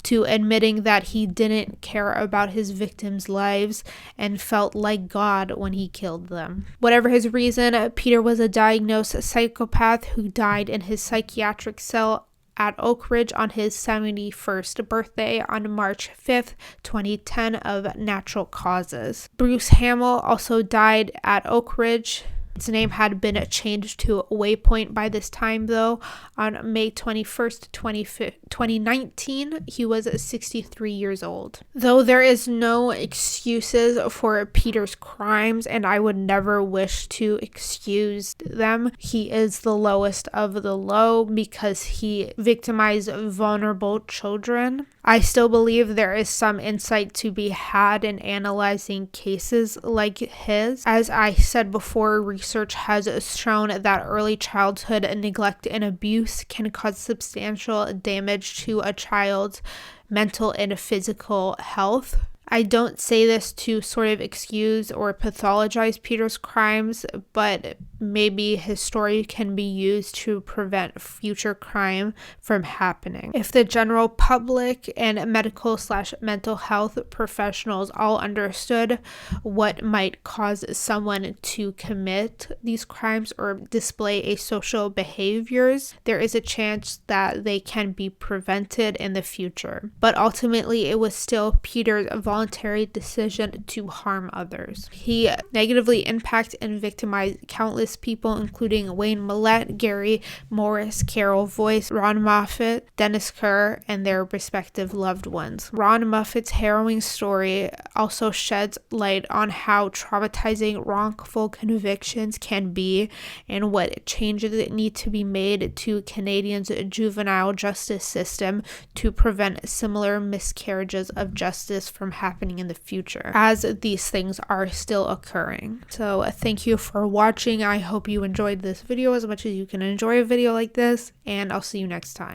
to admitting that he didn't care about his victims' lives and felt like God when he killed them. Whatever his reason, Peter was a diagnosed psychopath who died in his psychiatric cell at Oak Ridge on his 71st birthday on March 5th, 2010 of natural causes. Bruce Hamill also died at Oak Ridge. His name had been changed to Waypoint by this time, though. On May 21st, 2019, he was 63 years old. Though there is no excuses for Peter's crimes, and I would never wish to excuse them, he is the lowest of the low because he victimized vulnerable children. I still believe there is some insight to be had in analyzing cases like his. As I said before, research has shown that early childhood neglect and abuse can cause substantial damage to a child's mental and physical health. I don't say this to sort of excuse or pathologize Peter's crimes, but maybe his story can be used to prevent future crime from happening. If the general public and medical/mental health professionals all understood what might cause someone to commit these crimes or display asocial behaviors, there is a chance that they can be prevented in the future. But ultimately, it was still Peter's voluntary decision to harm others. He negatively impacted and victimized countless people, including Wayne Millett, Gary Morris, Carol Voice, Ron Moffett, Dennis Kerr, and their respective loved ones. Ron Moffat's harrowing story also sheds light on how traumatizing wrongful convictions can be and what changes need to be made to Canadians' juvenile justice system to prevent similar miscarriages of justice from happening in the future, as these things are still occurring. So thank you for watching. I hope you enjoyed this video as much as you can enjoy a video like this, and I'll see you next time.